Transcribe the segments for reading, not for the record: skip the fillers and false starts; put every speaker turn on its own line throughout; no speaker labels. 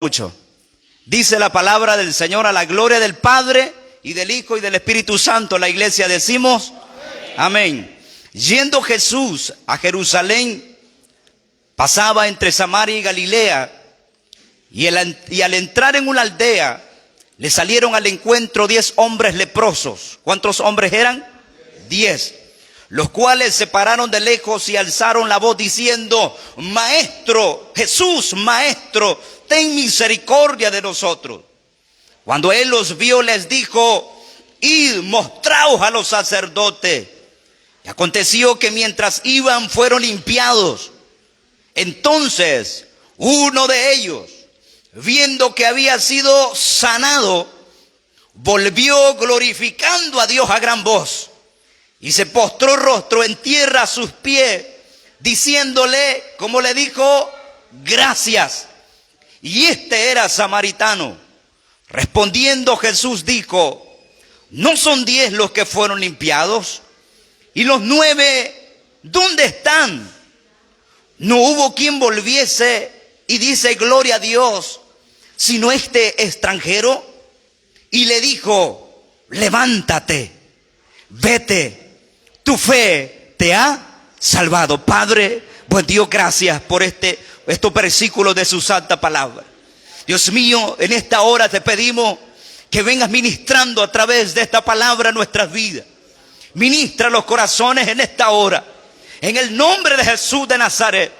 mucho. Dice la palabra del Señor, a la gloria del Padre y del Hijo y del Espíritu Santo. La iglesia decimos amén. Yendo Jesús a Jerusalén, pasaba entre Samaria y Galilea, y al entrar en una aldea, le salieron al encuentro 10 hombres leprosos. ¿Cuántos hombres eran? 10. Los cuales se pararon de lejos y alzaron la voz diciendo: Maestro, Jesús, Maestro, ten misericordia de nosotros. Cuando él los vio, les dijo: Id, mostraos a los sacerdotes. Y aconteció que mientras iban, fueron limpiados. Entonces uno de ellos, viendo que había sido sanado, volvió glorificando a Dios a gran voz, y se postró rostro en tierra a sus pies, diciéndole, como le dijo, gracias. Y este era samaritano. Respondiendo Jesús dijo: ¿no son 10 los que fueron limpiados? ¿Y los 9 dónde están? No hubo quien volviese y dice gloria a Dios, sino este extranjero. Y le dijo: levántate, vete, tu fe te ha salvado. Padre, buen Dios, gracias por estos versículos de su santa palabra. Dios mío, en esta hora te pedimos que vengas ministrando a través de esta palabra nuestras vidas. Ministra los corazones en esta hora, en el nombre de Jesús de Nazaret.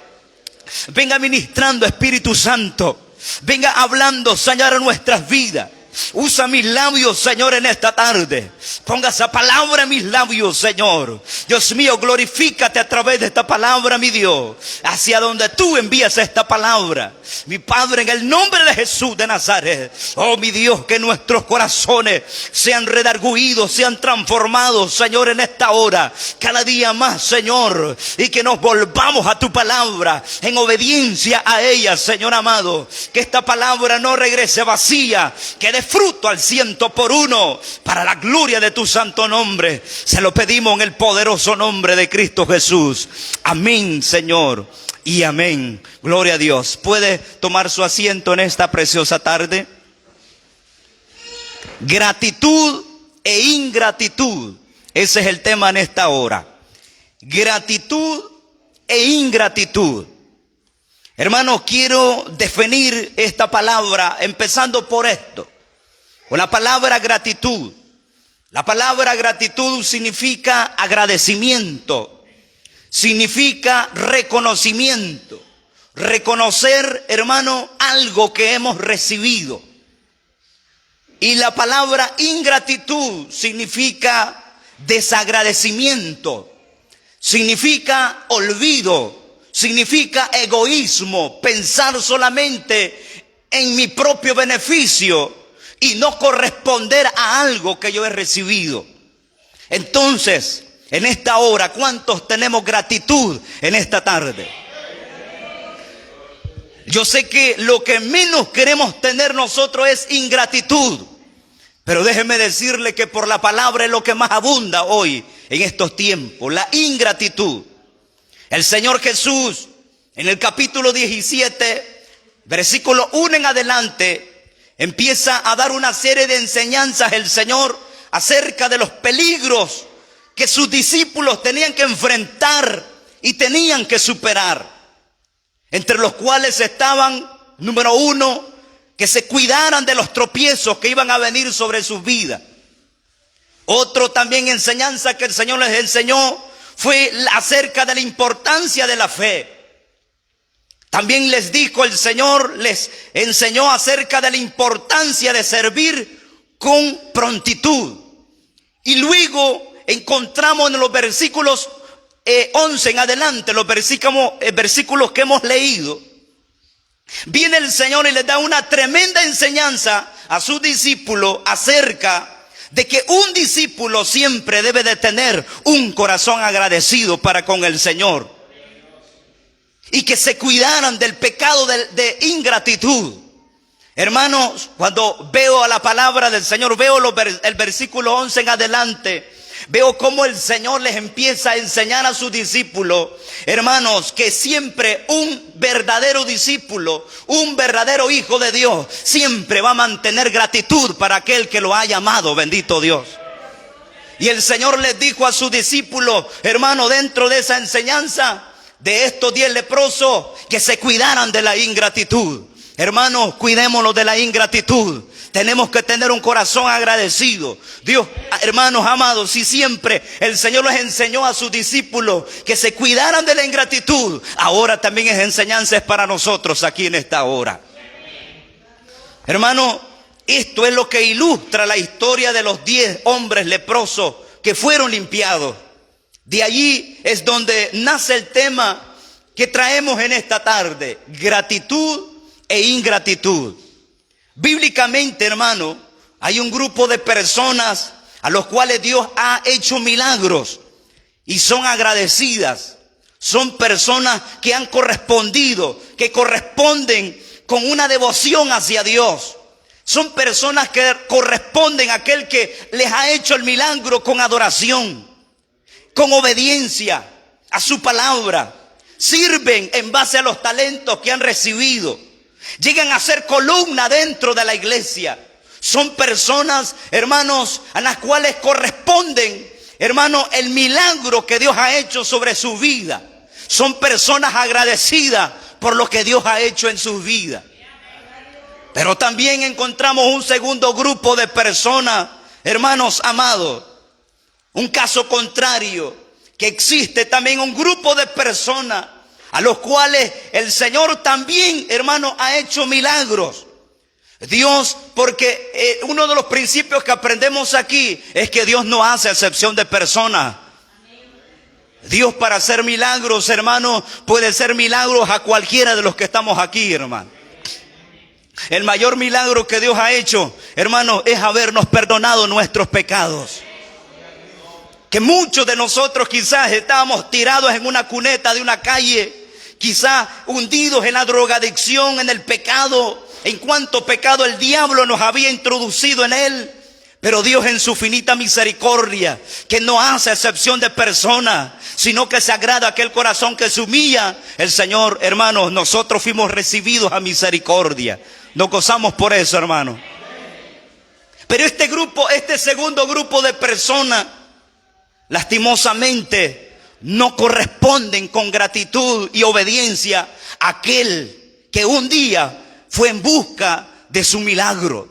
Venga ministrando, Espíritu Santo. Venga hablando, Señor, en nuestras vidas. Usa mis labios, Señor, en esta tarde. Ponga esa palabra en mis labios, Señor. Dios mío, glorifícate a través de esta palabra, mi Dios, hacia donde tú envías esta palabra. Mi Padre, en el nombre de Jesús de Nazaret. Oh, mi Dios, que nuestros corazones sean redarguidos, sean transformados, Señor, en esta hora. Cada día más, Señor. Y que nos volvamos a tu palabra en obediencia a ella, Señor amado. Que esta palabra no regrese vacía, que dé fruto al 100%, para la gloria de tu santo nombre. Se lo pedimos en el poderoso nombre de Cristo Jesús. Amén, Señor, y amén. Gloria a Dios. ¿Puede tomar su asiento en esta preciosa tarde? Gratitud e ingratitud. Ese es el tema en esta hora. Gratitud e ingratitud. Hermanos, quiero definir esta palabra empezando por esto. Con la palabra gratitud. La palabra gratitud significa agradecimiento. Significa reconocimiento. Reconocer, hermano, algo que hemos recibido. Y la palabra ingratitud significa desagradecimiento. Significa olvido. Significa egoísmo. Pensar solamente en mi propio beneficio y no corresponder a algo que yo he recibido. Entonces, en esta hora, ¿cuántos tenemos gratitud en esta tarde? Yo sé que lo que menos queremos tener nosotros es ingratitud. Pero déjeme decirle que por la palabra es lo que más abunda hoy en estos tiempos, la ingratitud. El Señor Jesús, en el capítulo 17, versículo 1 en adelante, empieza a dar una serie de enseñanzas el Señor acerca de los peligros que sus discípulos tenían que enfrentar y tenían que superar. Entre los cuales estaban, número 1, que se cuidaran de los tropiezos que iban a venir sobre sus vidas. Otro también enseñanza que el Señor les enseñó fue acerca de la importancia de la fe. También les dijo el Señor, les enseñó acerca de la importancia de servir con prontitud. Y luego encontramos en los versículos 11 en adelante, los versículos que hemos leído, viene el Señor y les da una tremenda enseñanza a sus discípulos acerca de que un discípulo siempre debe de tener un corazón agradecido para con el Señor. Y que se cuidaran del pecado de ingratitud. Hermanos, cuando veo a la palabra del Señor, veo el versículo 11 en adelante, Veo cómo el Señor les empieza a enseñar a sus discípulos, hermanos, que siempre un verdadero discípulo, un verdadero hijo de Dios, siempre va a mantener gratitud para aquel que lo ha llamado, bendito Dios. Y el Señor les dijo a sus discípulos, hermano, dentro de esa enseñanza de estos 10 leprosos, que se cuidaran de la ingratitud. Hermanos, cuidémonos de la ingratitud. Tenemos que tener un corazón agradecido. Dios, hermanos amados, si siempre el Señor les enseñó a sus discípulos que se cuidaran de la ingratitud, ahora también es enseñanza es para nosotros aquí en esta hora. Hermano, esto es lo que ilustra la historia de los 10 hombres leprosos que fueron limpiados. De allí es donde nace el tema que traemos en esta tarde: gratitud e ingratitud. Bíblicamente, hermano, hay un grupo de personas a los cuales Dios ha hecho milagros y son agradecidas. Son personas que han correspondido, que corresponden con una devoción hacia Dios. Son personas que corresponden a aquel que les ha hecho el milagro con adoración, con obediencia a su palabra. Sirven en base a los talentos que han recibido. Llegan a ser columna dentro de la iglesia. Son personas, hermanos, a las cuales corresponden, hermanos, el milagro que Dios ha hecho sobre su vida. Son personas agradecidas por lo que Dios ha hecho en sus vidas. Pero también encontramos un segundo grupo de personas, hermanos amados. Un caso contrario, que existe también un grupo de personas a los cuales el Señor también, hermano, ha hecho milagros. Dios, porque uno de los principios que aprendemos aquí es que Dios no hace excepción de personas. Dios, para hacer milagros, hermano, puede hacer milagros a cualquiera de los que estamos aquí, hermano. El mayor milagro que Dios ha hecho, hermano, es habernos perdonado nuestros pecados. Que muchos de nosotros quizás estábamos tirados en una cuneta de una calle, quizás hundidos en la drogadicción, en el pecado, en cuanto pecado el diablo nos había introducido en él. Pero Dios, en su finita misericordia, que no hace excepción de personas, sino que se agrada aquel corazón que se humilla, el Señor, hermanos, nosotros fuimos recibidos a misericordia. Nos gozamos por eso, hermano. Pero este segundo grupo de personas, lastimosamente, no corresponden con gratitud y obediencia a aquel que un día fue en busca de su milagro.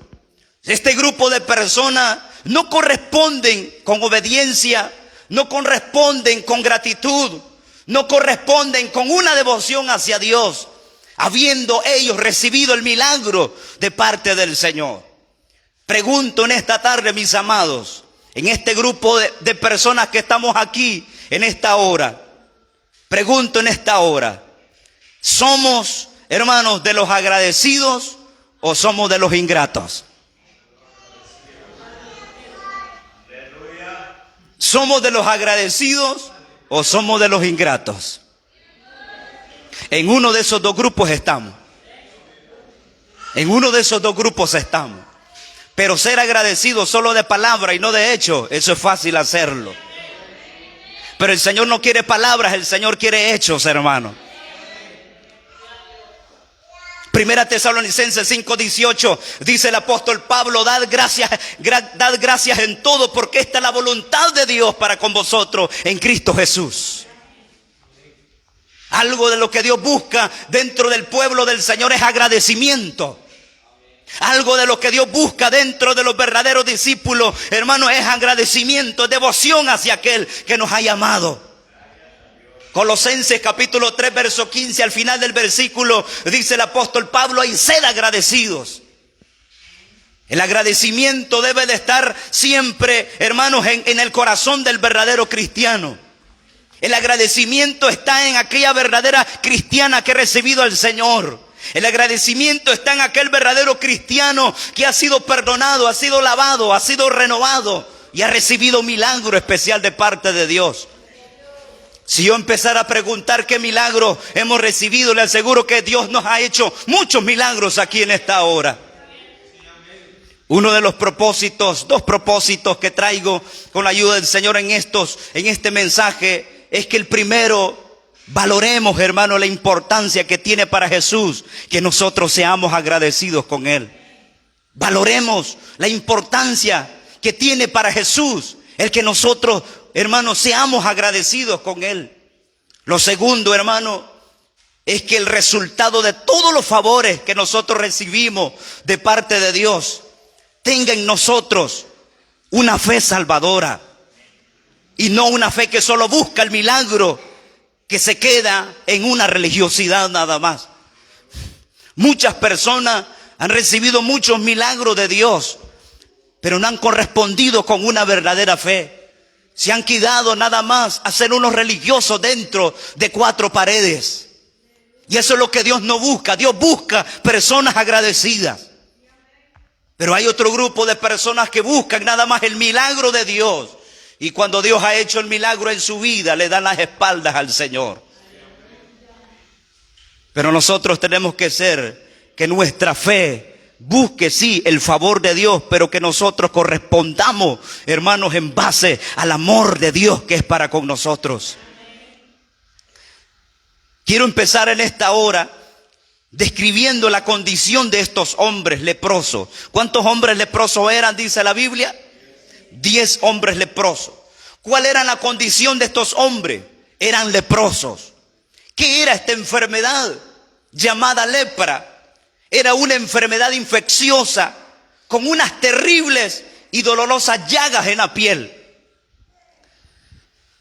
Este grupo de personas no corresponden con obediencia, no corresponden con gratitud, no corresponden con una devoción hacia Dios, habiendo ellos recibido el milagro de parte del Señor. Pregunto en esta tarde, mis amados, en este grupo de personas que estamos aquí en esta hora, pregunto en esta hora: ¿somos, hermanos, de los agradecidos o somos de los ingratos? ¿Somos de los agradecidos o somos de los ingratos? En uno de esos dos grupos estamos. En uno de esos dos grupos estamos. Pero ser agradecido solo de palabra y no de hecho, eso es fácil hacerlo. Pero el Señor no quiere palabras, el Señor quiere hechos, hermano. Primera Tesalonicenses 5:18 dice el apóstol Pablo: dad gracias en todo, porque esta es la voluntad de Dios para con vosotros en Cristo Jesús. Algo de lo que Dios busca dentro del pueblo del Señor es agradecimiento. Algo de lo que Dios busca dentro de los verdaderos discípulos, hermanos, es agradecimiento, es devoción hacia aquel que nos ha llamado. Colosenses capítulo 3 verso 15, al final del versículo dice el apóstol Pablo: y sed agradecidos. El agradecimiento debe de estar siempre, hermanos, en el corazón del verdadero cristiano. El agradecimiento está en aquella verdadera cristiana que ha recibido al Señor. El agradecimiento está en aquel verdadero cristiano que ha sido perdonado, ha sido lavado, ha sido renovado y ha recibido un milagro especial de parte de Dios. Si yo empezara a preguntar qué milagro hemos recibido, le aseguro que Dios nos ha hecho muchos milagros aquí en esta hora. Uno de los propósitos, dos propósitos que traigo con la ayuda del Señor en este mensaje, es que el primero, valoremos, hermano, la importancia que tiene para Jesús que nosotros seamos agradecidos con Él. Valoremos la importancia que tiene para Jesús el que nosotros, hermanos, seamos agradecidos con Él. Lo segundo, hermano, es que el resultado de todos los favores que nosotros recibimos de parte de Dios tenga en nosotros una fe salvadora y no una fe que solo busca el milagro, que se queda en una religiosidad nada más. Muchas personas han recibido muchos milagros de Dios, pero no han correspondido con una verdadera fe. Se han quedado nada más a ser unos religiosos dentro de cuatro paredes. Y eso es lo que Dios no busca. Dios busca personas agradecidas. Pero hay otro grupo de personas que buscan nada más el milagro de Dios. Y cuando Dios ha hecho el milagro en su vida, le dan las espaldas al Señor. Pero nosotros tenemos que ser que nuestra fe busque, sí, el favor de Dios, pero que nosotros correspondamos, hermanos, en base al amor de Dios que es para con nosotros. Quiero empezar en esta hora describiendo la condición de estos hombres leprosos. ¿Cuántos hombres leprosos eran, dice la Biblia? 10 hombres leprosos. ¿Cuál era la condición de estos hombres? Eran leprosos. ¿Qué era esta enfermedad llamada lepra? Era una enfermedad infecciosa con unas terribles y dolorosas llagas en la piel.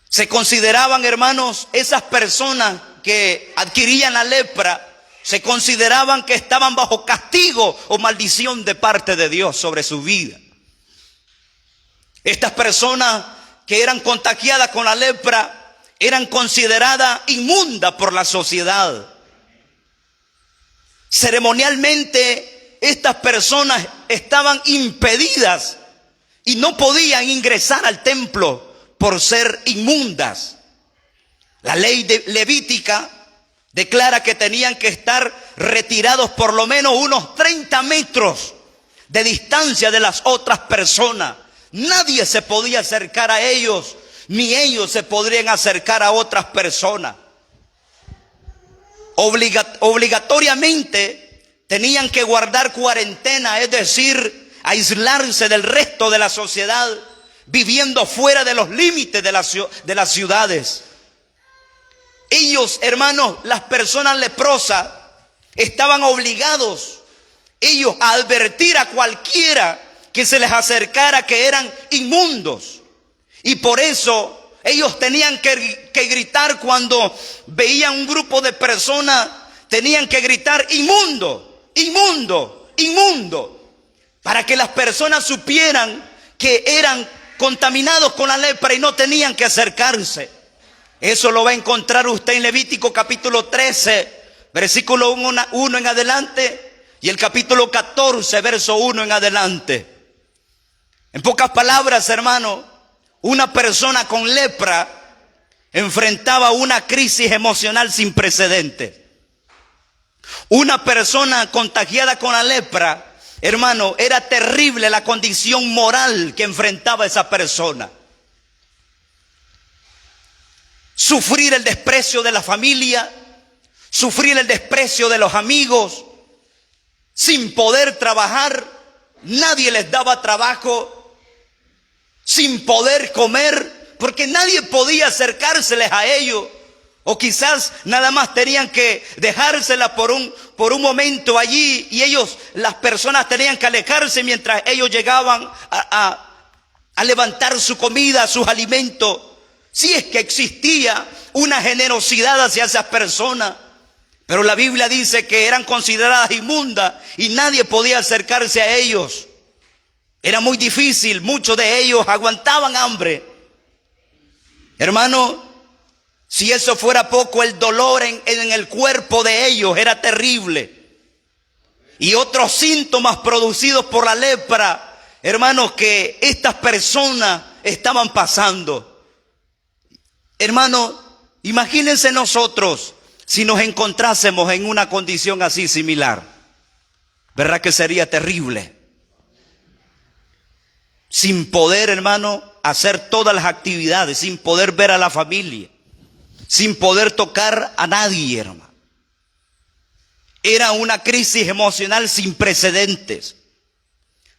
Se consideraban, hermanos, esas personas que adquirían la lepra, se consideraban que estaban bajo castigo o maldición de parte de Dios sobre su vida. Estas personas que eran contagiadas con la lepra eran consideradas inmundas por la sociedad. Ceremonialmente, estas personas estaban impedidas y no podían ingresar al templo por ser inmundas. La ley levítica declara que tenían que estar retirados por lo menos unos 30 metros de distancia de las otras personas. Nadie se podía acercar a ellos, ni ellos se podrían acercar a otras personas. Obligatoriamente tenían que guardar cuarentena, es decir, aislarse del resto de la sociedad, viviendo fuera de los límites de las ciudades. Ellos, hermanos, las personas leprosas, estaban obligados ellos a advertir a cualquiera que se les acercara que eran inmundos. Y por eso ellos tenían que gritar cuando veían un grupo de personas, tenían que gritar inmundo, inmundo, inmundo, para que las personas supieran que eran contaminados con la lepra y no tenían que acercarse. Eso lo va a encontrar usted en Levítico capítulo 13, versículo 1 en adelante, y el capítulo 14, verso 1 en adelante. En pocas palabras, hermano, una persona con lepra enfrentaba una crisis emocional sin precedentes. Una persona contagiada con la lepra, hermano, era terrible la condición moral que enfrentaba esa persona. Sufrir el desprecio de la familia, sufrir el desprecio de los amigos, sin poder trabajar, nadie les daba trabajo, sin poder comer, porque nadie podía acercárseles a ellos, o quizás nada más tenían que dejársela por un momento allí, y las personas tenían que alejarse mientras ellos llegaban a levantar su comida, sus alimentos. Si es que existía una generosidad hacia esas personas, pero la Biblia dice que eran consideradas inmundas y nadie podía acercarse a ellos. Era muy difícil, muchos de ellos aguantaban hambre. Hermano, si eso fuera poco, el dolor en el cuerpo de ellos era terrible. Y otros síntomas producidos por la lepra, hermanos, que estas personas estaban pasando. Hermano, imagínense nosotros si nos encontrásemos en una condición así similar. ¿Verdad que sería terrible? sin poder, hermano, hacer todas las actividades, sin poder ver a la familia, sin poder tocar a nadie, hermano. Era una crisis emocional sin precedentes.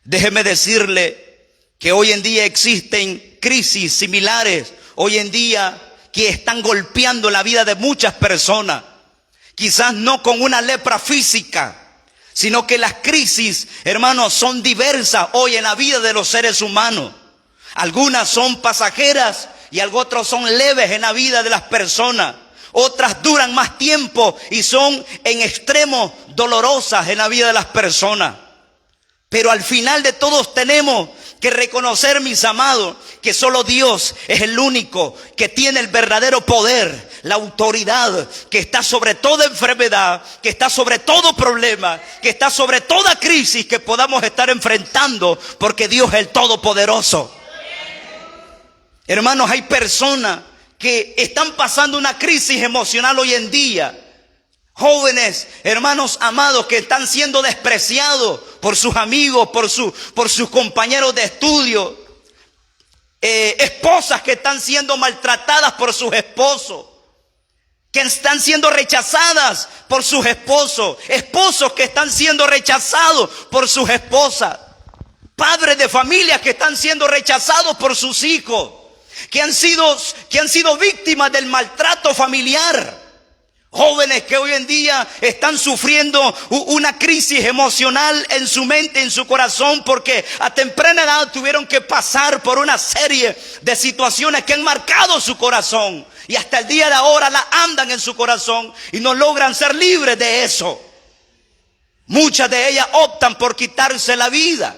Déjeme decirle que hoy en día existen crisis similares, hoy en día que están golpeando la vida de muchas personas. Quizás no con una lepra física, sino que las crisis, hermanos, son diversas hoy en la vida de los seres humanos. Algunas son pasajeras y otras son leves en la vida de las personas. Otras duran más tiempo y son en extremo dolorosas en la vida de las personas. Pero al final de todos tenemos que reconocer, mis amados, que solo Dios es el único que tiene el verdadero poder, la autoridad, que está sobre toda enfermedad, que está sobre todo problema, que está sobre toda crisis que podamos estar enfrentando, porque Dios es el Todopoderoso. Hermanos, hay personas que están pasando una crisis emocional hoy en día. Jóvenes, hermanos amados, que están siendo despreciados por sus amigos, por sus compañeros de estudio. Esposas que están siendo maltratadas por sus esposos, que están siendo rechazadas por sus esposos. Esposos que están siendo rechazados por sus esposas. Padres de familias que están siendo rechazados por sus hijos, que han sido víctimas del maltrato familiar. Jóvenes que hoy en día están sufriendo una crisis emocional en su mente, en su corazón, porque a temprana edad tuvieron que pasar por una serie de situaciones que han marcado su corazón. Y hasta el día de ahora la andan en su corazón y no logran ser libres de eso. Muchas de ellas optan por quitarse la vida.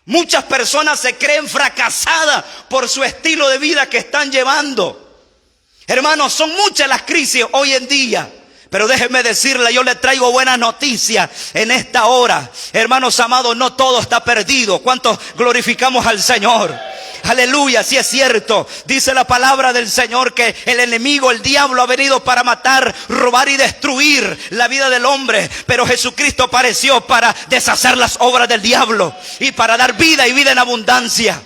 Muchas personas se creen fracasadas por su estilo de vida que están llevando. Hermanos, son muchas las crisis hoy en día, pero déjenme decirle, yo le traigo buenas noticias en esta hora. Hermanos amados, no todo está perdido. ¿Cuántos glorificamos al Señor? Aleluya, sí es cierto. Dice la palabra del Señor que el enemigo, el diablo, ha venido para matar, robar y destruir la vida del hombre. Pero Jesucristo apareció para deshacer las obras del diablo y para dar vida y vida en abundancia.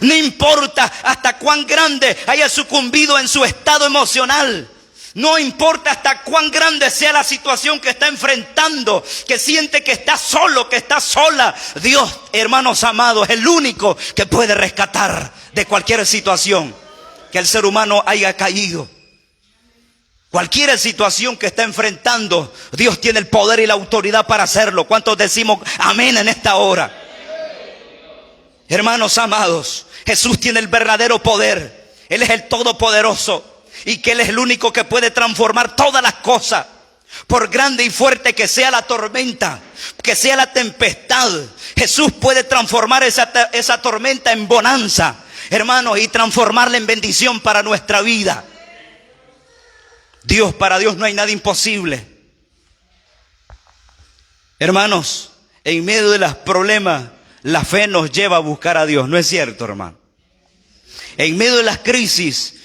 No importa hasta cuán grande haya sucumbido en su estado emocional. No importa hasta cuán grande sea la situación que está enfrentando, que siente que está solo, que está sola. Dios, hermanos amados, es el único que puede rescatar de cualquier situación que el ser humano haya caído. Cualquier situación que está enfrentando, Dios tiene el poder y la autoridad para hacerlo. ¿Cuántos decimos amén en esta hora? Hermanos amados, Jesús tiene el verdadero poder. Él es el Todopoderoso. Y que Él es el único que puede transformar todas las cosas. Por grande y fuerte que sea la tormenta, que sea la tempestad, Jesús puede transformar esa tormenta en bonanza, hermanos, y transformarla en bendición para nuestra vida. Para Dios no hay nada imposible. Hermanos, en medio de los problemas, la fe nos lleva a buscar a Dios. ¿No es cierto, hermano? En medio de las crisis,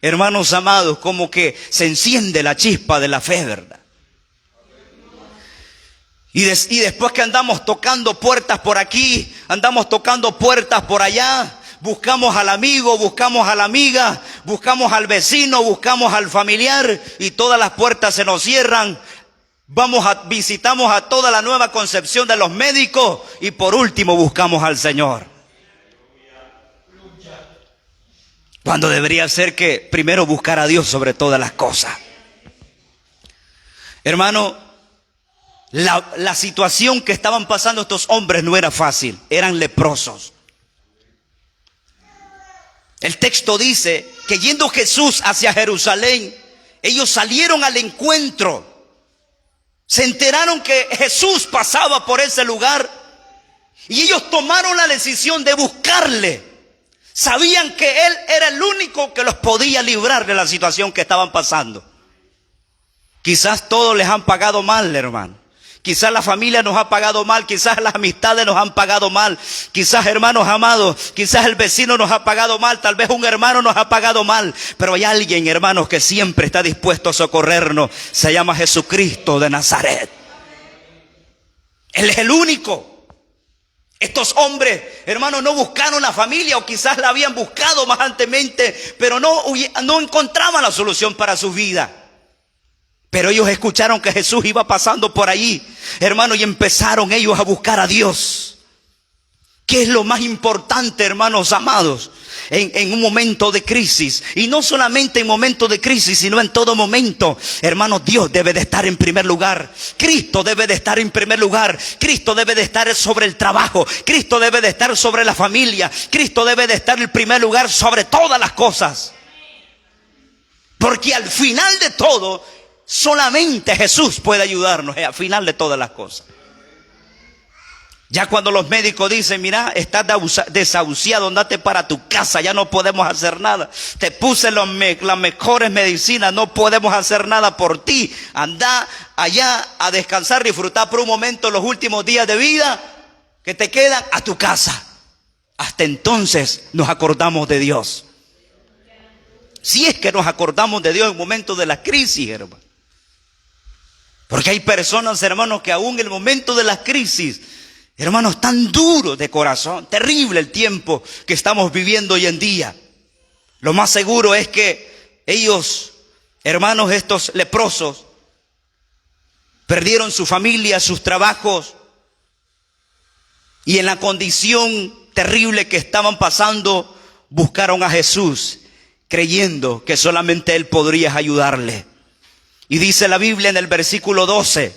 hermanos amados, como que se enciende la chispa de la fe, ¿verdad? Y después que andamos tocando puertas por aquí, andamos tocando puertas por allá, buscamos al amigo, buscamos a la amiga, buscamos al vecino, buscamos al familiar, y todas las puertas se nos cierran. Visitamos a toda la Nueva Concepción de los médicos y por último buscamos al Señor. Cuando debería ser que primero buscar a Dios sobre todas las cosas. Hermano, la situación que estaban pasando estos hombres no era fácil, eran leprosos. El texto dice que yendo Jesús hacia Jerusalén, ellos salieron al encuentro. Se enteraron que Jesús pasaba por ese lugar y ellos tomaron la decisión de buscarle. Sabían que Él era el único que los podía librar de la situación que estaban pasando. Quizás todos les han pagado mal, hermano. Quizás la familia nos ha pagado mal, quizás las amistades nos han pagado mal, quizás, hermanos amados, quizás el vecino nos ha pagado mal, tal vez un hermano nos ha pagado mal, pero hay alguien, hermanos, que siempre está dispuesto a socorrernos. Se llama Jesucristo de Nazaret. Él es el único. Estos hombres, hermanos, no buscaron la familia, o quizás la habían buscado más anteriormente, pero no encontraban la solución para su vida. Pero ellos escucharon que Jesús iba pasando por allí, hermano, y empezaron ellos a buscar a Dios. ¿Qué es lo más importante, hermanos amados, en un momento de crisis? Y no solamente en momentos de crisis, sino en todo momento. Hermanos, Dios debe de estar en primer lugar. Cristo debe de estar en primer lugar. Cristo debe de estar sobre el trabajo. Cristo debe de estar sobre la familia. Cristo debe de estar en primer lugar sobre todas las cosas. Porque al final de todo, solamente Jesús puede ayudarnos, al final de todas las cosas. Ya cuando los médicos dicen, mira, estás desahuciado, andate para tu casa, ya no podemos hacer nada. Te puse las mejores medicinas, no podemos hacer nada por ti. Anda allá a descansar, disfrutar por un momento los últimos días de vida que te quedan a tu casa. Hasta entonces nos acordamos de Dios. Si es que nos acordamos de Dios en momentos de la crisis, hermano. Porque hay personas, hermanos, que aún en el momento de la crisis, hermanos, tan duros de corazón, terrible el tiempo que estamos viviendo hoy en día. Lo más seguro es que ellos, hermanos, estos leprosos, perdieron su familia, sus trabajos, y en la condición terrible que estaban pasando, buscaron a Jesús, creyendo que solamente Él podría ayudarle. Y dice la Biblia en el versículo 12,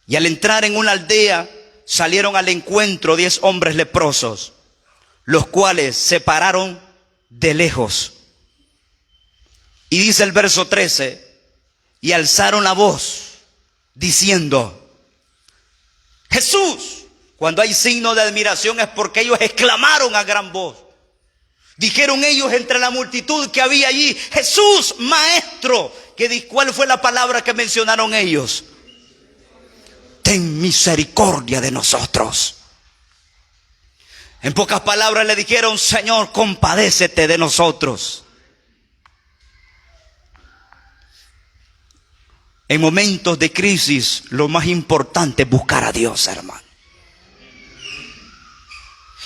y al entrar en una aldea, salieron al encuentro 10 hombres leprosos, los cuales se pararon de lejos. Y dice el verso 13, y alzaron la voz, diciendo, Jesús. Cuando hay signo de admiración es porque ellos exclamaron a gran voz. Dijeron ellos entre la multitud que había allí, Jesús, maestro. ¿Cuál fue la palabra que mencionaron ellos? Ten misericordia de nosotros. En pocas palabras le dijeron, Señor, compadécete de nosotros. En momentos de crisis, lo más importante es buscar a Dios, hermano.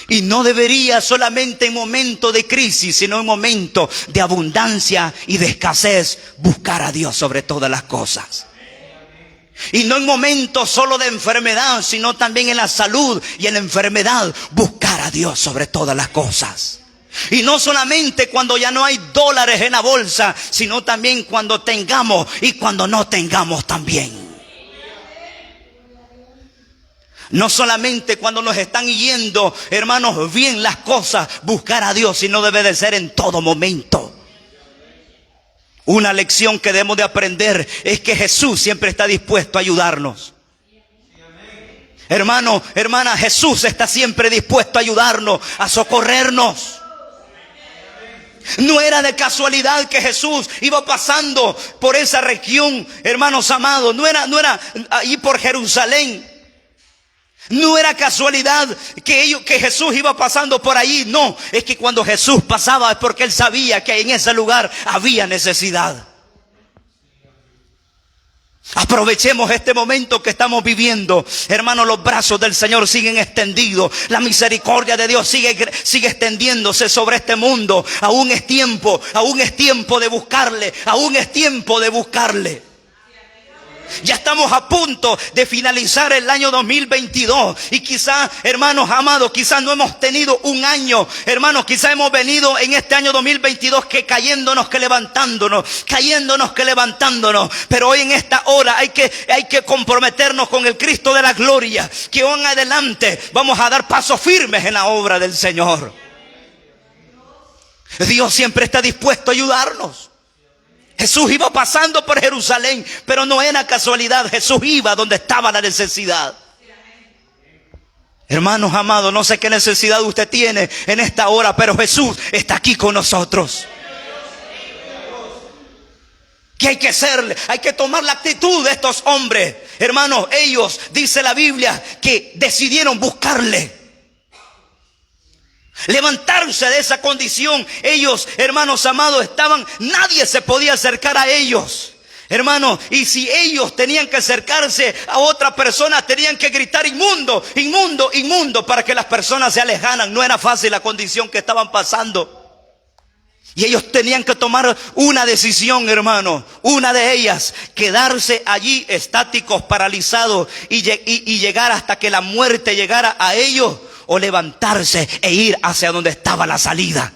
Y no debería solamente en momentos de crisis, sino en momentos de abundancia y de escasez, buscar a Dios sobre todas las cosas. Y no en momentos solo de enfermedad, sino también en la salud y en la enfermedad, buscar a Dios sobre todas las cosas. Y no solamente cuando ya no hay dólares en la bolsa, sino también cuando tengamos y cuando no tengamos también. No solamente cuando nos están yendo, hermanos, bien las cosas, buscar a Dios, sino debe de ser en todo momento. Una lección que debemos de aprender es que Jesús siempre está dispuesto a ayudarnos. Hermano, hermana, Jesús está siempre dispuesto a ayudarnos, a socorrernos. No era de casualidad que Jesús iba pasando por esa región, hermanos amados. No era ahí por Jerusalén. No era casualidad que Jesús iba pasando por ahí. No, es que cuando Jesús pasaba es porque Él sabía que en ese lugar había necesidad. Aprovechemos este momento que estamos viviendo. Hermanos, los brazos del Señor siguen extendidos. La misericordia de Dios sigue extendiéndose sobre este mundo. Aún es tiempo de buscarle. Aún es tiempo de buscarle. Ya estamos a punto de finalizar el año 2022 y quizás, hermanos amados, quizás no hemos tenido un año, hermanos, quizás hemos venido en este año 2022 que cayéndonos, que levantándonos, pero hoy en esta hora hay que comprometernos con el Cristo de la gloria, que hoy en adelante vamos a dar pasos firmes en la obra del Señor. Dios siempre está dispuesto a ayudarnos. Jesús iba pasando por Jerusalén, pero no era casualidad. Jesús iba donde estaba la necesidad. Hermanos amados, no sé qué necesidad usted tiene en esta hora, pero Jesús está aquí con nosotros. ¿Qué hay que hacerle? Hay que tomar la actitud de estos hombres. Hermanos, ellos, dice la Biblia, que decidieron buscarle. Levantarse de esa condición. Ellos, hermanos amados, nadie se podía acercar a ellos. Hermano, y si ellos tenían que acercarse a otra persona, tenían que gritar inmundo, inmundo, inmundo, para que las personas se alejaran. No era fácil la condición que estaban pasando. Y ellos tenían que tomar una decisión, hermano. Una de ellas, quedarse allí estáticos, paralizados y llegar hasta que la muerte llegara a ellos, o levantarse e ir hacia donde estaba la salida.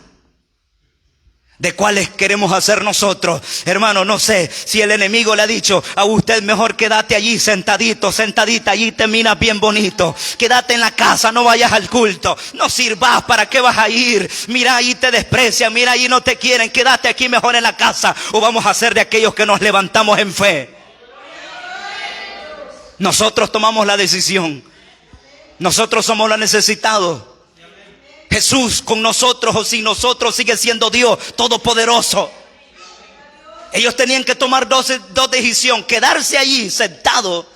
¿De cuáles queremos hacer nosotros? Hermano, no sé si el enemigo le ha dicho a usted: mejor quédate allí sentadito, sentadita, allí te miras bien bonito. Quédate en la casa, no vayas al culto. No sirvas, ¿para qué vas a ir? Mira, allí te desprecian, mira, allí no te quieren. Quédate aquí mejor en la casa. O vamos a ser de aquellos que nos levantamos en fe. Nosotros tomamos la decisión. Nosotros somos los necesitados. Jesús con nosotros o sin nosotros sigue siendo Dios todopoderoso. Ellos tenían que tomar dos decisiones: quedarse allí sentado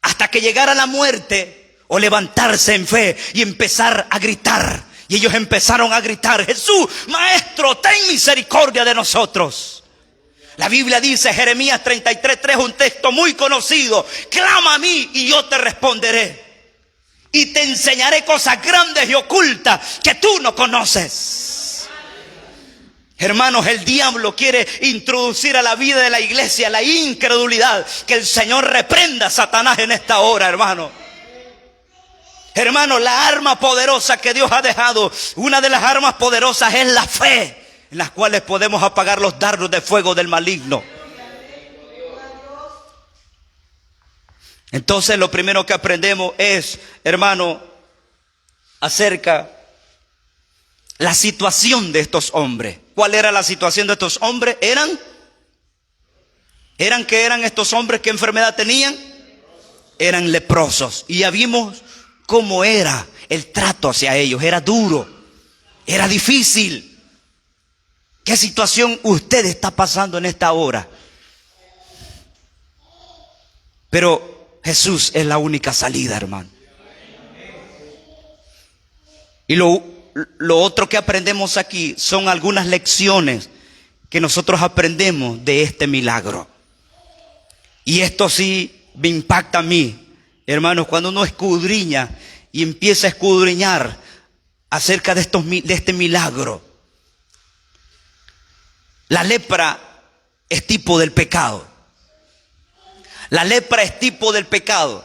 hasta que llegara la muerte, o levantarse en fe y empezar a gritar. Y ellos empezaron a gritar: Jesús, Maestro, ten misericordia de nosotros. La Biblia dice, Jeremías 33:3, un texto muy conocido: clama a mí y yo te responderé, y te enseñaré cosas grandes y ocultas que tú no conoces. Hermanos, el diablo quiere introducir a la vida de la iglesia la incredulidad. Que el Señor reprenda a Satanás en esta hora, hermano. Hermano, la arma poderosa que Dios ha dejado, una de las armas poderosas es la fe, en las cuales podemos apagar los dardos de fuego del maligno. Entonces lo primero que aprendemos es, hermano, acerca la situación de estos hombres. ¿Cuál era la situación de estos hombres? ¿Eran estos hombres? ¿Qué enfermedad tenían? Eran leprosos. Y ya vimos cómo era el trato hacia ellos. Era duro, era difícil. ¿Qué situación usted está pasando en esta hora? Pero Jesús es la única salida, hermano. Y lo otro que aprendemos aquí son algunas lecciones que nosotros aprendemos de este milagro. Y esto sí me impacta a mí, hermanos, cuando uno escudriña y empieza a escudriñar acerca de este milagro. La lepra es tipo del pecado. La lepra es tipo del pecado.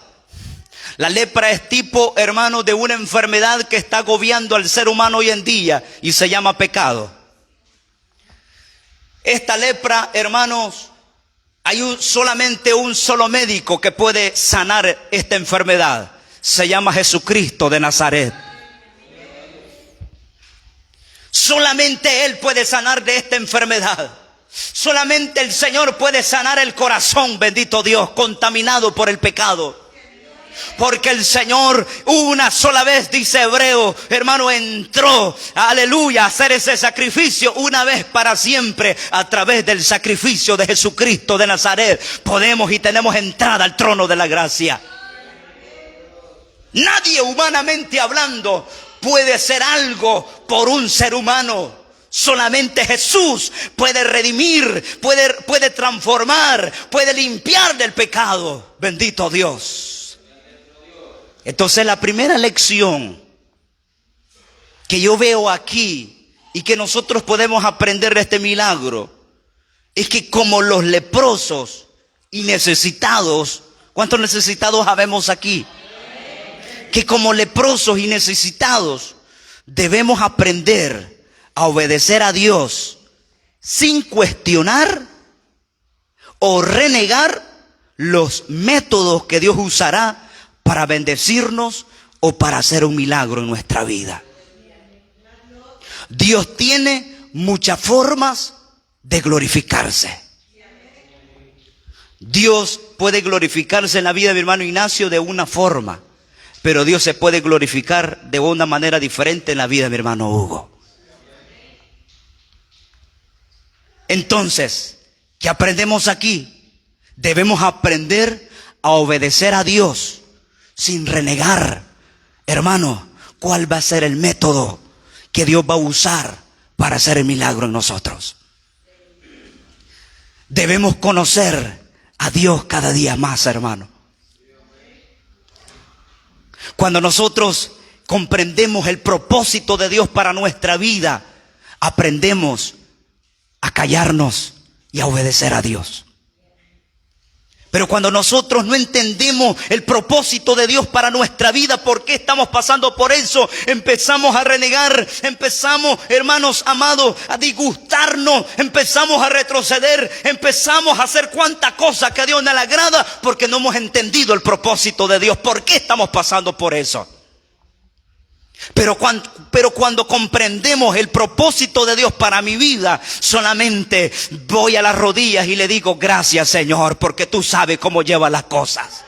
La lepra es tipo, hermano, de una enfermedad que está agobiando al ser humano hoy en día y se llama pecado. Esta lepra, hermanos, hay solamente un solo médico que puede sanar esta enfermedad. Se llama Jesucristo de Nazaret. Solamente Él puede sanar de esta enfermedad. Solamente el Señor puede sanar el corazón, bendito Dios, contaminado por el pecado. Porque el Señor una sola vez, dice Hebreo, hermano, entró, aleluya, a hacer ese sacrificio una vez para siempre. A través del sacrificio de Jesucristo de Nazaret podemos y tenemos entrada al trono de la gracia. Nadie, humanamente hablando, puede hacer algo por un ser humano. Solamente Jesús puede redimir, puede transformar, puede limpiar del pecado. Bendito Dios. Entonces la primera lección que yo veo aquí y que nosotros podemos aprender de este milagro es que como los leprosos y necesitados, ¿cuántos necesitados habemos aquí? Que como leprosos y necesitados debemos aprender a obedecer a Dios sin cuestionar o renegar los métodos que Dios usará para bendecirnos o para hacer un milagro en nuestra vida. Dios tiene muchas formas de glorificarse. Dios puede glorificarse en la vida de mi hermano Ignacio de una forma, pero Dios se puede glorificar de una manera diferente en la vida de mi hermano Hugo. Entonces, ¿qué aprendemos aquí? Debemos aprender a obedecer a Dios sin renegar. Hermano, ¿cuál va a ser el método que Dios va a usar para hacer el milagro en nosotros? Debemos conocer a Dios cada día más, hermano. Cuando nosotros comprendemos el propósito de Dios para nuestra vida, aprendemos a callarnos y a obedecer a Dios. Pero cuando nosotros no entendemos el propósito de Dios para nuestra vida, ¿por qué estamos pasando por eso? Empezamos a renegar, empezamos, hermanos amados, a disgustarnos, empezamos a retroceder, empezamos a hacer cuanta cosa que a Dios no le agrada, porque no hemos entendido el propósito de Dios. ¿Por qué estamos pasando por eso? Pero cuando comprendemos el propósito de Dios para mi vida, solamente voy a las rodillas y le digo: gracias, Señor, porque tú sabes cómo llevas las cosas.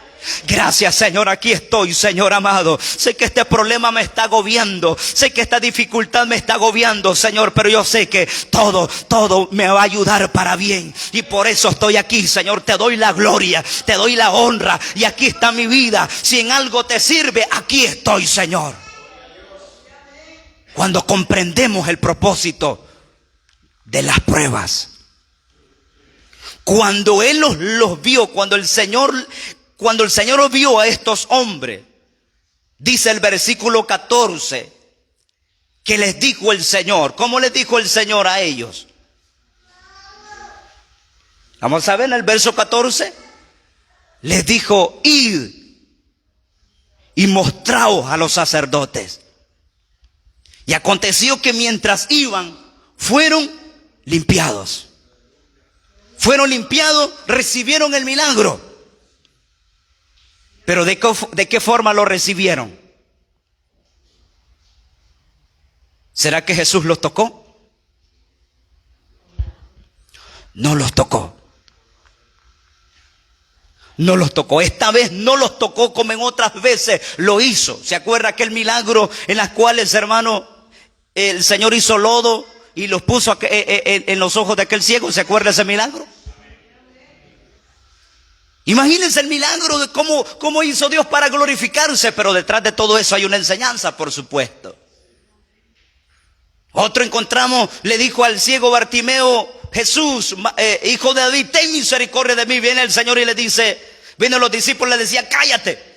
Gracias, Señor, aquí estoy, Señor amado. Sé que este problema me está agobiando, sé que esta dificultad me está agobiando, Señor, pero yo sé que todo me va a ayudar para bien. Y por eso estoy aquí, Señor. Te doy la gloria, te doy la honra, y aquí está mi vida. Si en algo te sirve, aquí estoy, Señor. Cuando comprendemos el propósito de las pruebas, cuando Él los vio, cuando el Señor vio a estos hombres, dice el versículo 14, que les dijo el Señor. ¿Cómo les dijo el Señor a ellos? Vamos a ver en el verso 14. Les dijo: id y mostraos a los sacerdotes. Y aconteció que mientras iban, fueron limpiados. Fueron limpiados, recibieron el milagro. Pero ¿de qué forma lo recibieron? ¿Será que Jesús los tocó? No los tocó. No los tocó. Esta vez no los tocó como en otras veces lo hizo. ¿Se acuerda aquel milagro en las cuales, hermano, el Señor hizo lodo y los puso en los ojos de aquel ciego? ¿Se acuerda ese milagro? Imagínense el milagro de cómo hizo Dios para glorificarse. Pero detrás de todo eso hay una enseñanza, por supuesto. Otro encontramos, le dijo al ciego Bartimeo: Jesús, hijo de David, ten misericordia de mí. Viene el Señor y le dice, vienen los discípulos, le decía: cállate.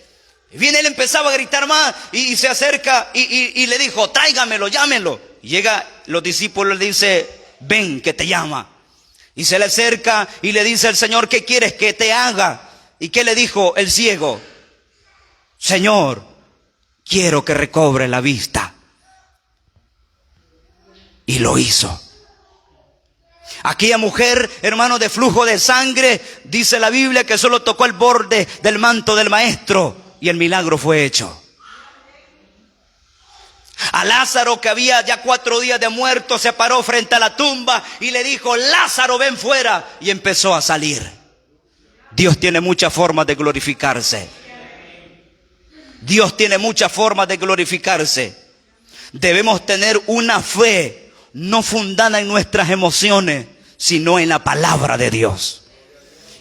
Y viene él, empezaba a gritar más, y se acerca y le dijo: tráigamelo, llámenlo. Y llega los discípulos, le dice: ven, que te llama. Y se le acerca y le dice al Señor: ¿qué quieres que te haga? ¿Y qué le dijo el ciego? Señor, quiero que recobre la vista. Y lo hizo. Aquella mujer, hermano, de flujo de sangre, dice la Biblia que solo tocó el borde del manto del maestro y el milagro fue hecho. A Lázaro, que había ya 4 días de muerto, se paró frente a la tumba y le dijo: Lázaro, ven fuera. Y empezó a salir. Dios tiene muchas formas de glorificarse. Dios tiene muchas formas de glorificarse. Debemos tener una fe no fundada en nuestras emociones, sino en la palabra de Dios.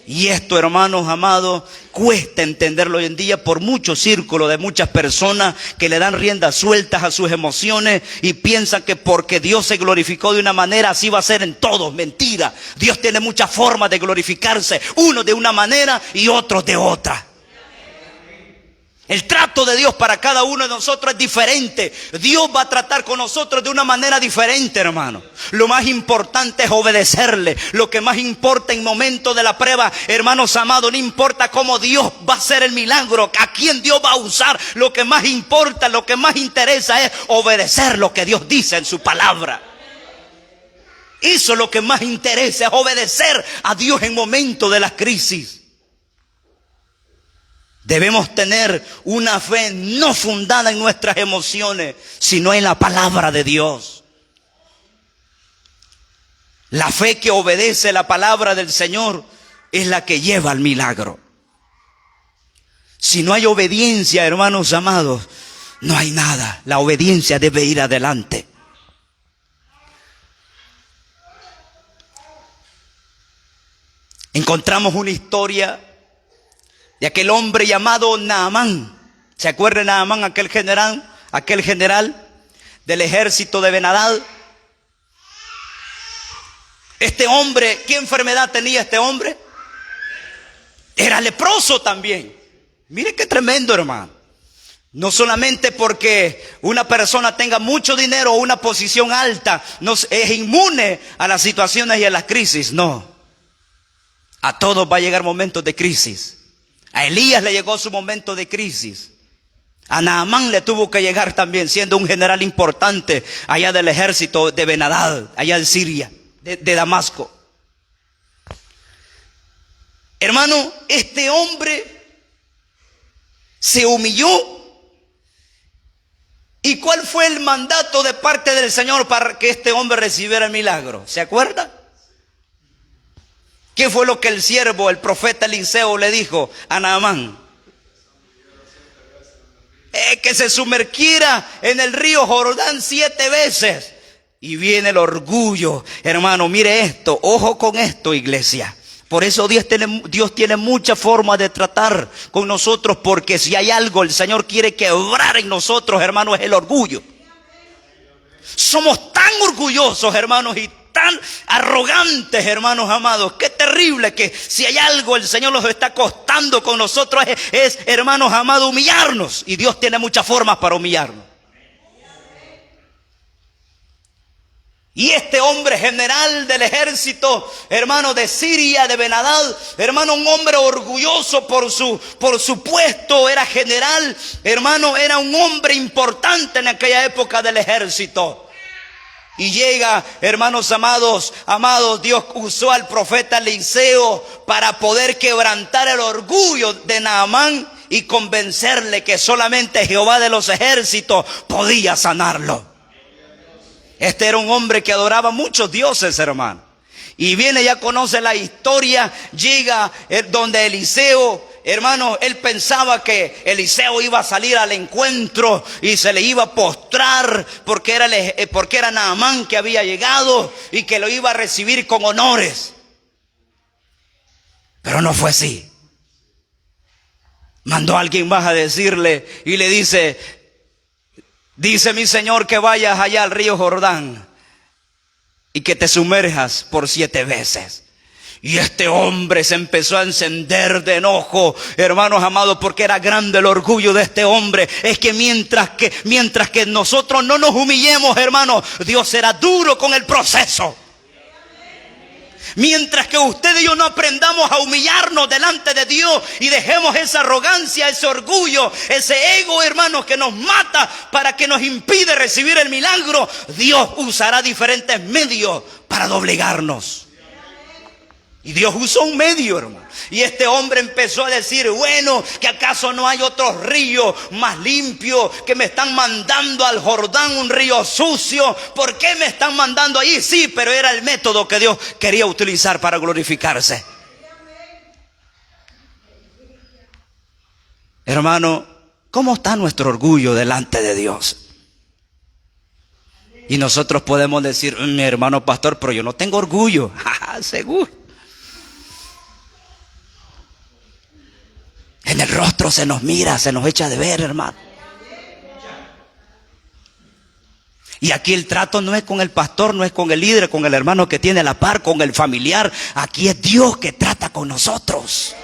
Y esto, hermanos amados, cuesta entenderlo hoy en día por muchos círculos de muchas personas que le dan riendas sueltas a sus emociones y piensan que porque Dios se glorificó de una manera, así va a ser en todos. Mentira. Dios tiene muchas formas de glorificarse, unos de una manera y otros de otra. El trato de Dios para cada uno de nosotros es diferente. Dios va a tratar con nosotros de una manera diferente, hermano. Lo más importante es obedecerle. Lo que más importa en momentos de la prueba, hermanos amados, no importa cómo Dios va a hacer el milagro, a quién Dios va a usar. Lo que más importa, lo que más interesa es obedecer lo que Dios dice en su palabra. Eso es lo que más interesa, es obedecer a Dios en momentos de las crisis. Debemos tener una fe no fundada en nuestras emociones, sino en la palabra de Dios. La fe que obedece la palabra del Señor es la que lleva al milagro. Si no hay obediencia, hermanos amados, no hay nada. La obediencia debe ir adelante. Encontramos una historia de aquel hombre llamado Naamán. ¿Se acuerda de Naamán, aquel general del ejército de Ben-Hadad? Este hombre, ¿qué enfermedad tenía este hombre? Era leproso también. Mire qué tremendo, hermano. No solamente porque una persona tenga mucho dinero o una posición alta, no es inmune a las situaciones y a las crisis, no. A todos va a llegar momentos de crisis. A Elías le llegó su momento de crisis. A Naamán le tuvo que llegar también, siendo un general importante allá del ejército de Ben-Hadad, allá en Siria, de Damasco. Hermano, este hombre se humilló. ¿Y cuál fue el mandato de parte del Señor para que este hombre recibiera el milagro? ¿Se acuerda? ¿Qué fue lo que el siervo, el profeta Eliseo, le dijo a Naamán? Que se sumergiera en el río Jordán 7 veces. Y viene el orgullo. Hermano, mire esto, ojo con esto, iglesia. Por eso Dios tiene muchas formas de tratar con nosotros, porque si hay algo el Señor quiere quebrar en nosotros, hermanos, es el orgullo. Somos tan orgullosos, hermanos, y tan arrogantes, hermanos amados. Qué terrible que si hay algo el Señor nos está costando con nosotros es, hermanos amados, humillarnos. Y Dios tiene muchas formas para humillarnos. Y este hombre general del ejército, hermano, de Siria, de Ben-Hadad, hermano, un hombre orgulloso por su puesto, era general, hermano, era un hombre importante en aquella época del ejército. Y llega, hermanos amados, Dios usó al profeta Eliseo para poder quebrantar el orgullo de Naamán y convencerle que solamente Jehová de los ejércitos podía sanarlo. Este era un hombre que adoraba muchos dioses, hermano. Y viene, ya conoce la historia, llega donde Eliseo, hermano, él pensaba que Eliseo iba a salir al encuentro y se le iba a postrar porque era Naamán que había llegado y que lo iba a recibir con honores. Pero no fue así. Mandó a alguien más a decirle y le dice mi Señor que vayas allá al río Jordán y que te sumerjas por 7 veces. Y este hombre se empezó a encender de enojo, hermanos amados, porque era grande el orgullo de este hombre. Es que mientras que nosotros no nos humillemos, hermanos, Dios será duro con el proceso. Mientras que usted y yo no aprendamos a humillarnos delante de Dios y dejemos esa arrogancia, ese orgullo, ese ego, hermanos, que nos mata para que nos impide recibir el milagro, Dios usará diferentes medios para doblegarnos. Y Dios usó un medio, hermano. Y este hombre empezó a decir, bueno, que acaso no hay otro río más limpio, que me están mandando al Jordán, un río sucio. ¿Por qué me están mandando ahí? Sí, pero era el método que Dios quería utilizar para glorificarse. Hermano, ¿cómo está nuestro orgullo delante de Dios? Y nosotros podemos decir, mi hermano pastor, pero yo no tengo orgullo. Seguro. En el rostro se nos mira, se nos echa de ver, hermano. Y aquí el trato no es con el pastor, no es con el líder, con el hermano que tiene la par, con el familiar. Aquí es Dios que trata con nosotros.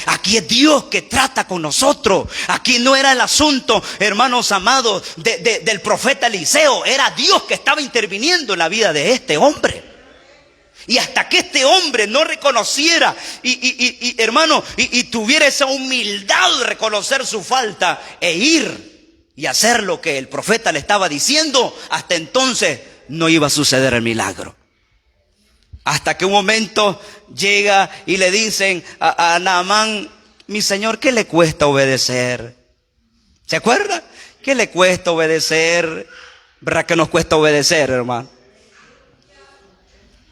Aquí es Dios que trata con nosotros. Aquí no era el asunto, hermanos amados, del profeta Eliseo. Era Dios que estaba interviniendo en la vida de este hombre. Y hasta que este hombre no reconociera hermano, tuviera esa humildad de reconocer su falta e ir y hacer lo que el profeta le estaba diciendo, hasta entonces no iba a suceder el milagro. Hasta que un momento llega y le dicen a Naamán, mi señor, ¿qué le cuesta obedecer? ¿Se acuerda? ¿Qué le cuesta obedecer? ¿Verdad que nos cuesta obedecer, hermano?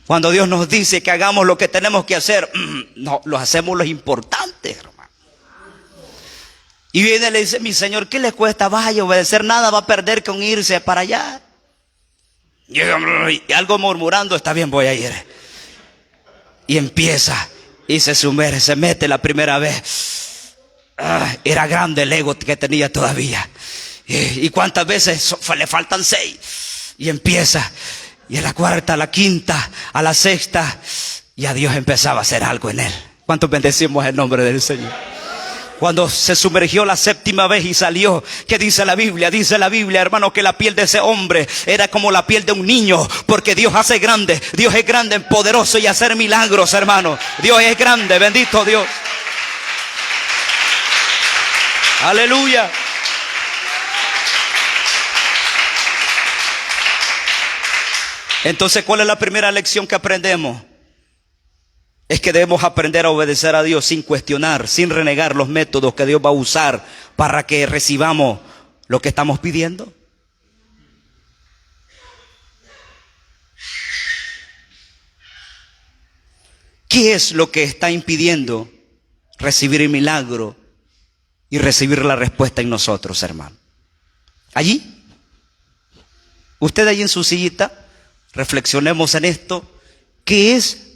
Cuando Dios nos dice que hagamos lo que tenemos que hacer, no, lo hacemos los importantes, hermano. Y viene y le dice, mi señor, ¿qué le cuesta? Vaya a obedecer, nada va a perder con irse para allá. Y algo murmurando, está bien, voy a ir. Y empieza, y se sumerge, se mete la primera vez. Era grande el ego que tenía todavía. Y cuántas veces le faltan 6. Y empieza. Y a la cuarta, a la quinta, a la sexta, ya Dios empezaba a hacer algo en él. ¿Cuántos bendecimos el nombre del Señor? Cuando se sumergió la séptima vez y salió, ¿qué dice la Biblia? Dice la Biblia, hermano, que la piel de ese hombre era como la piel de un niño, porque Dios hace grande. Dios es grande, poderoso y hacer milagros, hermano. Dios es grande, bendito Dios. Aleluya. Entonces, ¿cuál es la primera lección que aprendemos? Es que debemos aprender a obedecer a Dios sin cuestionar, sin renegar los métodos que Dios va a usar para que recibamos lo que estamos pidiendo. ¿Qué es lo que está impidiendo recibir el milagro y recibir la respuesta en nosotros, hermano? Allí, usted allí en su sillita, reflexionemos en esto. ¿Qué es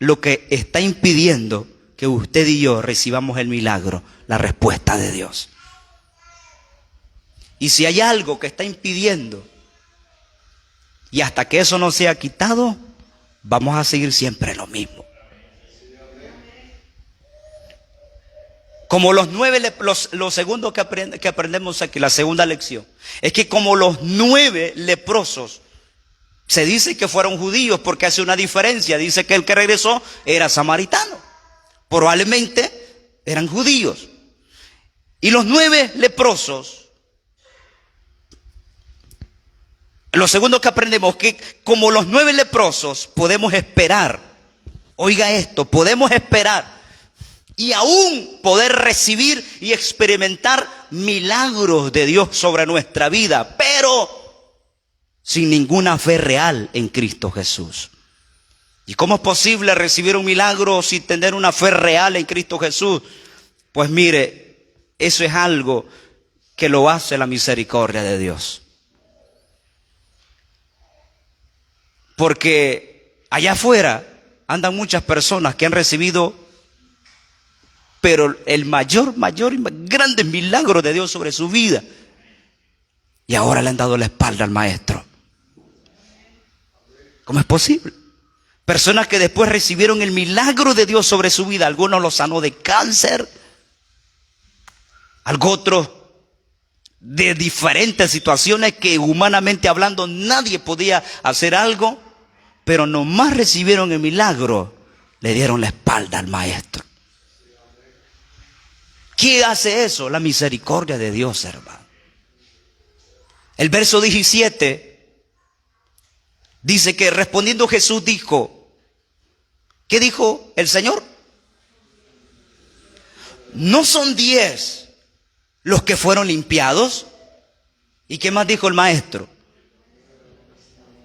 lo que está impidiendo que usted y yo recibamos el milagro, la respuesta de Dios? Y si hay algo que está impidiendo, y hasta que eso no sea quitado, vamos a seguir siempre lo mismo. Como los 9, lo segundo que aprendemos aquí, la segunda lección, es que como los 9 leprosos, se dice que fueron judíos porque hace una diferencia. Dice que el que regresó era samaritano. Probablemente eran judíos. Y los 9 leprosos, lo segundo que aprendemos, que como los 9 leprosos podemos esperar. Oiga esto, podemos esperar y aún poder recibir y experimentar milagros de Dios sobre nuestra vida, pero sin ninguna fe real en Cristo Jesús. ¿Y cómo es posible recibir un milagro sin tener una fe real en Cristo Jesús? Pues mire, eso es algo que lo hace la misericordia de Dios. Porque allá afuera andan muchas personas que han recibido, pero el mayor y más grande milagro de Dios sobre su vida, y ahora le han dado la espalda al maestro. ¿Cómo es posible? Personas que después recibieron el milagro de Dios sobre su vida. Algunos los sanó de cáncer, otros de diferentes situaciones que humanamente hablando nadie podía hacer algo, pero nomás recibieron el milagro, le dieron la espalda al maestro. ¿Quién hace eso? La misericordia de Dios, hermano. El verso 17 dice que respondiendo Jesús dijo, ¿qué dijo el Señor? ¿No son 10 los que fueron limpiados? ¿Y qué más dijo el maestro?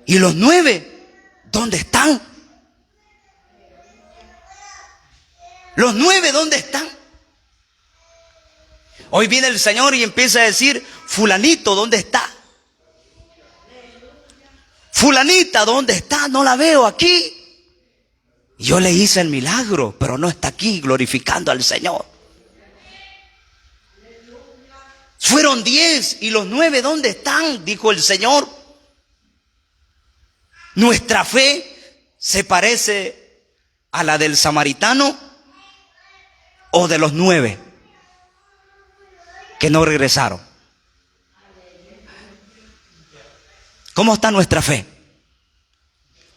¿Y los 9 dónde están? ¿Los 9 dónde están? Hoy viene el Señor y empieza a decir, fulanito, ¿dónde está? Fulanita, ¿dónde está? No la veo aquí. Yo le hice el milagro, pero no está aquí glorificando al Señor. Fueron 10 y los 9, ¿dónde están? Dijo el Señor. Nuestra fe se parece a la del samaritano o de los 9 que no regresaron. ¿Cómo está nuestra fe?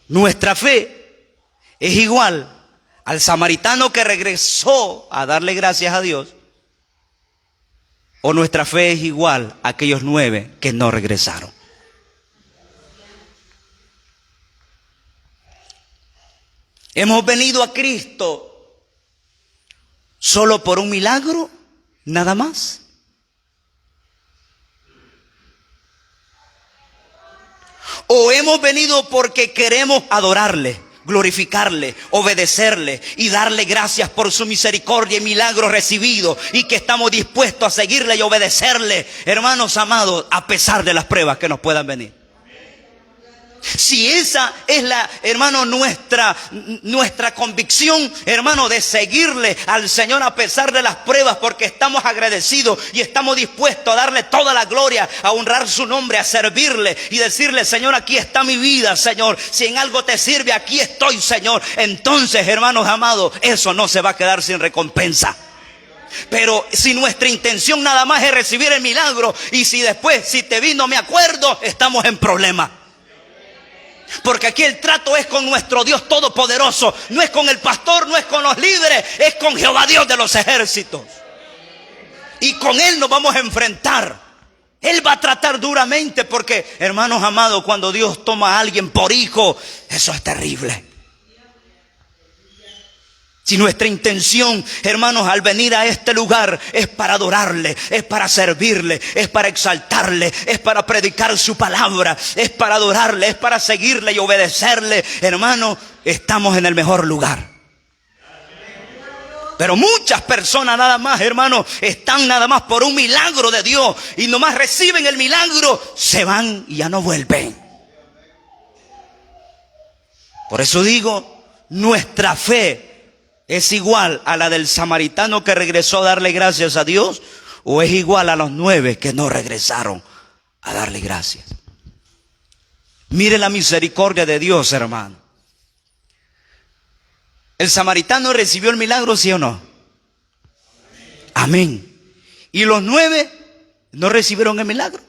Nuestra fe es igual al samaritano que regresó a darle gracias a Dios, o nuestra fe es igual a aquellos 9 que no regresaron. Hemos venido a Cristo solo por un milagro, nada más. O hemos venido porque queremos adorarle, glorificarle, obedecerle y darle gracias por su misericordia y milagros recibidos, y que estamos dispuestos a seguirle y obedecerle, hermanos amados, a pesar de las pruebas que nos puedan venir. Si esa es hermano, nuestra convicción, hermano, de seguirle al Señor a pesar de las pruebas, porque estamos agradecidos y estamos dispuestos a darle toda la gloria, a honrar su nombre, a servirle y decirle: Señor, aquí está mi vida, Señor. Si en algo te sirve, aquí estoy, Señor. Entonces, hermanos amados, eso no se va a quedar sin recompensa. Pero si nuestra intención nada más es recibir el milagro, y si después, si te vi no me acuerdo, estamos en problema. Porque aquí el trato es con nuestro Dios todopoderoso. No es con el pastor, no es con los líderes, es con Jehová Dios de los ejércitos. Y con Él nos vamos a enfrentar. Él va a tratar duramente, porque, hermanos amados, cuando Dios toma a alguien por hijo, eso es terrible. Si nuestra intención, hermanos, al venir a este lugar es para adorarle, es para servirle, es para exaltarle, es para predicar su palabra, es para adorarle, es para seguirle y obedecerle, hermanos, estamos en el mejor lugar. Pero muchas personas nada más, hermanos, están nada más por un milagro de Dios, y nomás reciben el milagro, se van y ya no vuelven. Por eso digo, nuestra fe ¿es igual a la del samaritano que regresó a darle gracias a Dios? ¿O es igual a los 9 que no regresaron a darle gracias? Mire la misericordia de Dios, hermano. ¿El samaritano recibió el milagro, sí o no? Amén. ¿Y los 9 no recibieron el milagro?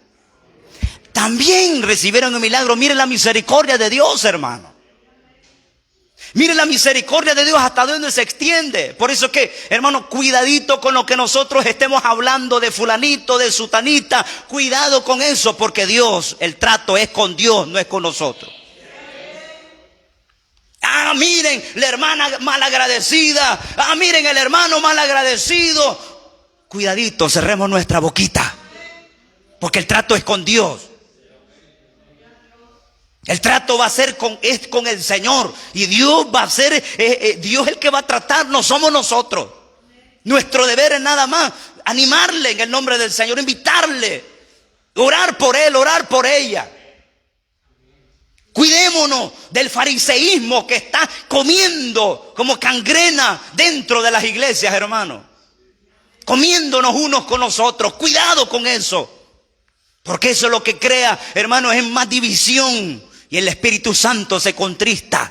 También recibieron el milagro. Mire la misericordia de Dios, hermano. Mire la misericordia de Dios hasta dónde se extiende. Por eso que, hermano, cuidadito con lo que nosotros estemos hablando de fulanito, de sutanita. Cuidado con eso, porque Dios, el trato es con Dios, no es con nosotros. Ah, miren, la hermana malagradecida. Ah, miren, el hermano malagradecido. Cuidadito, cerremos nuestra boquita, porque el trato es con Dios. El trato va a ser es con el Señor. Y Dios va a ser, Dios el que va a tratar, no somos nosotros. Nuestro deber es nada más animarle en el nombre del Señor, invitarle, orar por él, orar por ella. Cuidémonos del fariseísmo que está comiendo como cangrena dentro de las iglesias, hermano. Comiéndonos unos con los otros. Cuidado con eso. Porque eso es lo que crea, hermano, es más división. Y el Espíritu Santo se contrista.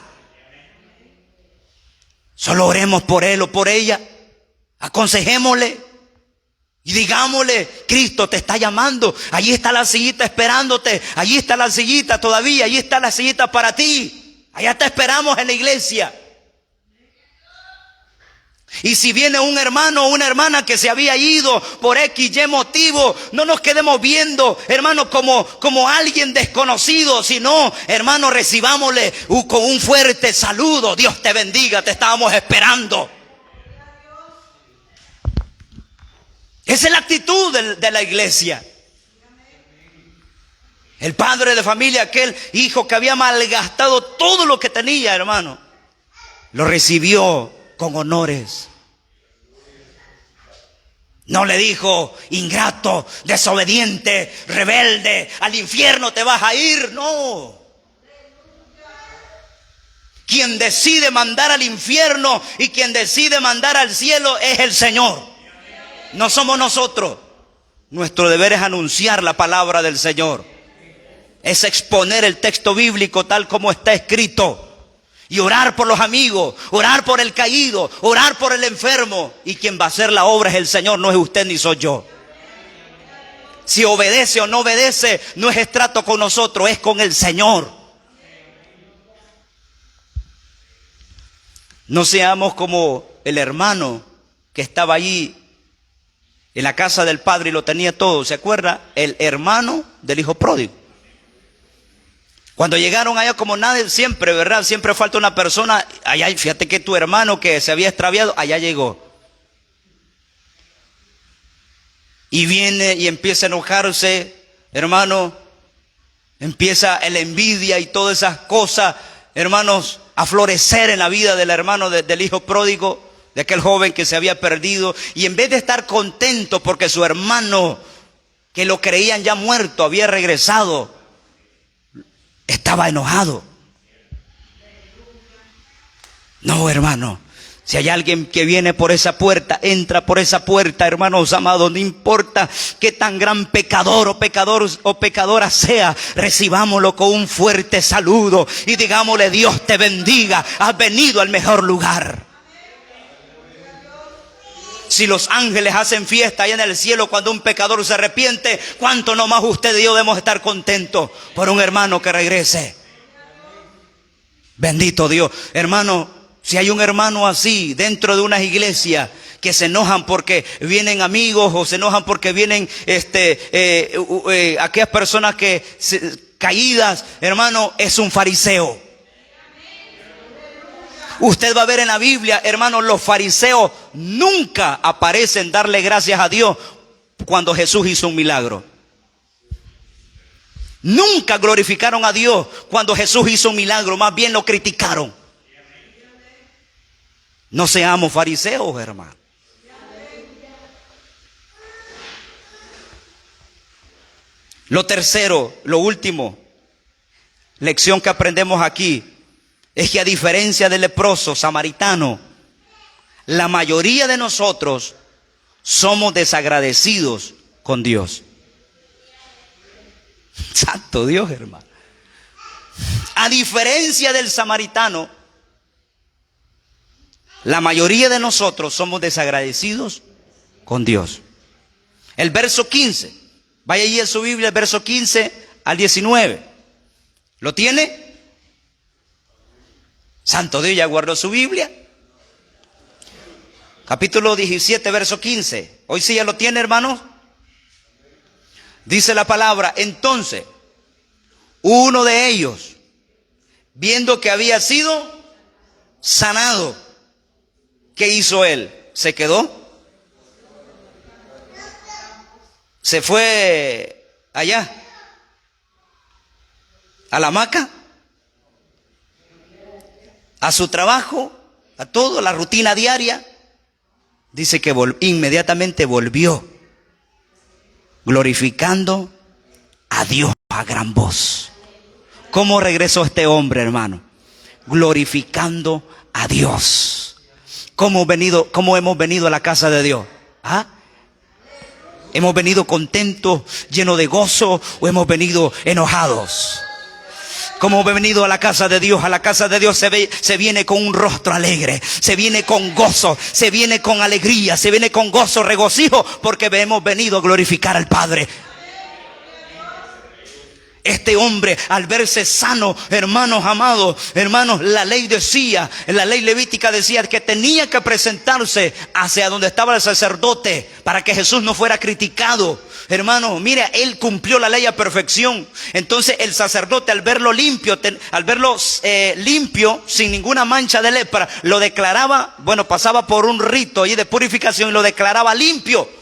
Solo oremos por él o por ella. Aconsejémosle. Y digámosle: Cristo te está llamando. Allí está la sillita esperándote. Allí está la sillita todavía. Allí está la sillita para ti. Allá te esperamos en la iglesia. Y si viene un hermano o una hermana que se había ido por X, Y motivo, no nos quedemos viendo, hermano, como alguien desconocido, sino, hermano, recibámosle con un fuerte saludo. Dios te bendiga, te estábamos esperando. Esa es la actitud de la iglesia. El padre de familia, aquel hijo que había malgastado todo lo que tenía, hermano, lo recibió con honores. No le dijo: ingrato, desobediente, rebelde, al infierno te vas a ir. No. Quien decide mandar al infierno y quien decide mandar al cielo es el Señor. No somos nosotros. Nuestro deber es anunciar la palabra del Señor. Es exponer el texto bíblico tal como está escrito. Y orar por los amigos, orar por el caído, orar por el enfermo. Y quien va a hacer la obra es el Señor, no es usted ni soy yo. Si obedece o no obedece, no es trato con nosotros, es con el Señor. No seamos como el hermano que estaba allí en la casa del padre y lo tenía todo. ¿Se acuerda? El hermano del hijo pródigo. Cuando llegaron allá, como nadie, siempre, ¿verdad? Siempre falta una persona. Allá, fíjate que tu hermano que se había extraviado, allá llegó. Y viene y empieza a enojarse, hermano. Empieza la envidia y todas esas cosas, hermanos, a florecer en la vida del hermano del hijo pródigo, de aquel joven que se había perdido. Y en vez de estar contento porque su hermano, que lo creían ya muerto, había regresado, Estaba enojado. No, hermano. Si hay alguien que viene por esa puerta, entra por esa puerta, hermanos amados, no importa qué tan gran pecador o pecadora sea, recibámoslo con un fuerte saludo y digámosle: Dios te bendiga, has venido al mejor lugar. Si los ángeles hacen fiesta allá en el cielo cuando un pecador se arrepiente, ¿cuánto no más usted y yo debemos estar contentos por un hermano que regrese? Bendito Dios. Hermano, si hay un hermano así dentro de una iglesia, que se enojan porque vienen amigos o se enojan porque vienen aquellas personas caídas, hermano, es un fariseo. Usted va a ver en la Biblia, hermano, los fariseos nunca aparecen darle gracias a Dios cuando Jesús hizo un milagro. Nunca glorificaron a Dios cuando Jesús hizo un milagro, más bien lo criticaron. No seamos fariseos, hermano. Lo tercero, lo último, lección que aprendemos aquí, es que a diferencia del leproso samaritano, la mayoría de nosotros somos desagradecidos con Dios. Santo Dios, hermano. A diferencia del samaritano, la mayoría de nosotros somos desagradecidos con Dios. El verso 15. Vaya allí en su Biblia, el verso 15 al 19. ¿Lo tiene? Santo Dios, ¿ya guardó su Biblia? Capítulo 17, verso 15. Hoy sí ya lo tiene, hermanos. Dice la palabra: entonces, uno de ellos, viendo que había sido sanado, ¿qué hizo él? ¿Se quedó? ¿Se fue allá? ¿A la hamaca? ¿A su trabajo? ¿A todo? ¿La rutina diaria? Dice que inmediatamente volvió, glorificando a Dios a gran voz. ¿Cómo regresó este hombre, hermano? Glorificando a Dios. ¿Cómo hemos venido a la casa de Dios? ¿Ah? ¿Hemos venido contentos, llenos de gozo, o hemos venido enojados? ¿Cómo hemos venido a la casa de Dios? A la casa de Dios se viene con un rostro alegre, se viene con gozo, se viene con alegría, se viene con gozo, regocijo, porque hemos venido a glorificar al Padre. Este hombre, al verse sano, hermanos amados, hermanos, la ley decía, la ley levítica decía que tenía que presentarse hacia donde estaba el sacerdote para que Jesús no fuera criticado. Hermanos, mira, él cumplió la ley a perfección. Entonces el sacerdote, al verlo limpio, limpio, sin ninguna mancha de lepra, lo declaraba, pasaba por un rito ahí de purificación y lo declaraba limpio.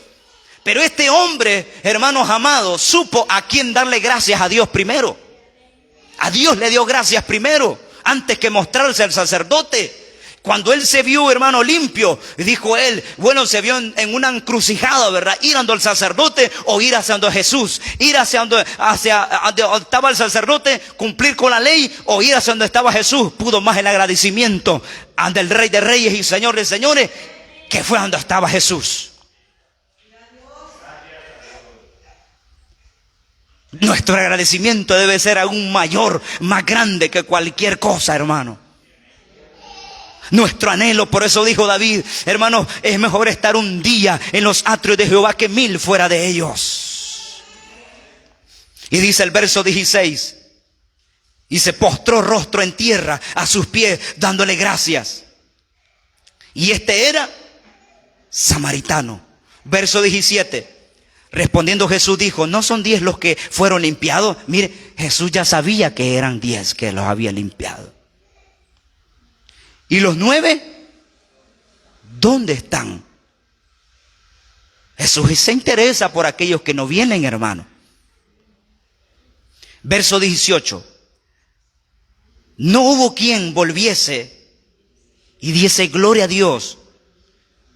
Pero este hombre, hermanos amados, supo a quién darle gracias a Dios primero. A Dios le dio gracias primero, antes que mostrarse al sacerdote. Cuando él se vio, hermano, limpio, dijo él, se vio en una encrucijada, ¿verdad? Ir ante el sacerdote o ir hacia donde Jesús. Ir hacia donde estaba el sacerdote, cumplir con la ley, o ir hacia donde estaba Jesús. Pudo más el agradecimiento ante el Rey de Reyes y Señor de Señores, que fue donde estaba Jesús. Nuestro agradecimiento debe ser aún mayor, más grande que cualquier cosa, hermano. Nuestro anhelo, por eso dijo David, hermano, es mejor estar un día en los atrios de Jehová que 1000 fuera de ellos. Y dice el verso 16, y se postró rostro en tierra a sus pies, dándole gracias. Y este era samaritano. Verso 17. Respondiendo Jesús dijo, ¿no son 10 los que fueron limpiados? Mire, Jesús ya sabía que eran 10 que los había limpiado. ¿Y los 9? ¿Dónde están? Jesús se interesa por aquellos que no vienen, hermano. Verso 18. No hubo quien volviese y diese gloria a Dios,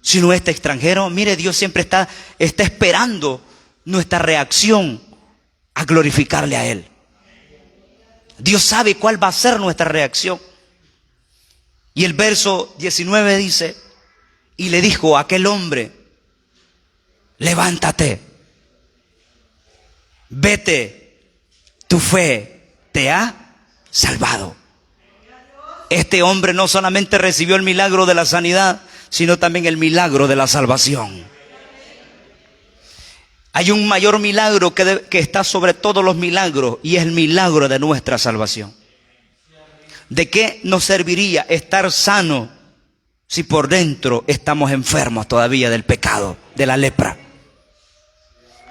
sino este extranjero. Mire, Dios siempre está esperando nuestra reacción a glorificarle a Él. Dios sabe cuál va a ser nuestra reacción. Y el verso 19 dice, y le dijo a aquel hombre, levántate, vete, tu fe te ha salvado. Este hombre no solamente recibió el milagro de la sanidad, sino también el milagro de la salvación. Hay un mayor milagro que está sobre todos los milagros, y es el milagro de nuestra salvación. ¿De qué nos serviría estar sano si por dentro estamos enfermos todavía del pecado, de la lepra?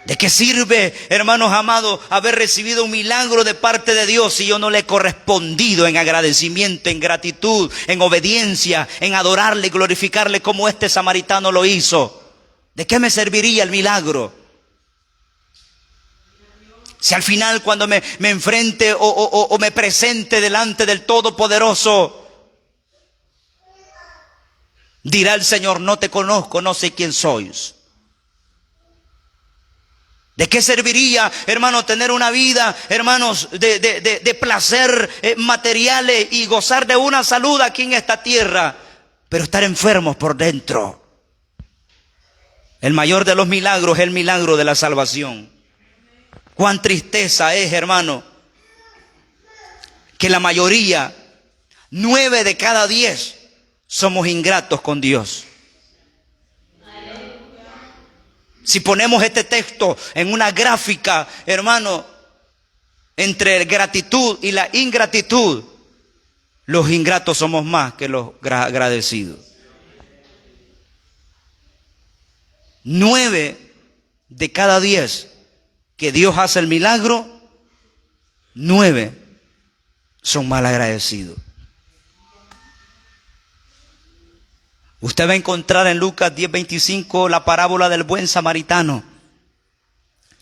¿De qué sirve, hermanos amados, haber recibido un milagro de parte de Dios si yo no le he correspondido en agradecimiento, en gratitud, en obediencia, en adorarle y glorificarle como este samaritano lo hizo? ¿De qué me serviría el milagro? Si al final, cuando me enfrente o me presente delante del Todopoderoso, dirá el Señor, no te conozco, no sé quién sois. ¿De qué serviría, hermanos, tener una vida, hermanos, de placer materiales y gozar de una salud aquí en esta tierra, pero estar enfermos por dentro? El mayor de los milagros es el milagro de la salvación. Cuán tristeza es, hermano, que la mayoría, 9 de cada 10, somos ingratos con Dios. Si ponemos este texto en una gráfica, hermano, entre la gratitud y la ingratitud, los ingratos somos más que los agradecidos. 9 de cada 10 que Dios hace el milagro, 9 son mal agradecidos. Usted va a encontrar en Lucas 10:25 la parábola del buen samaritano.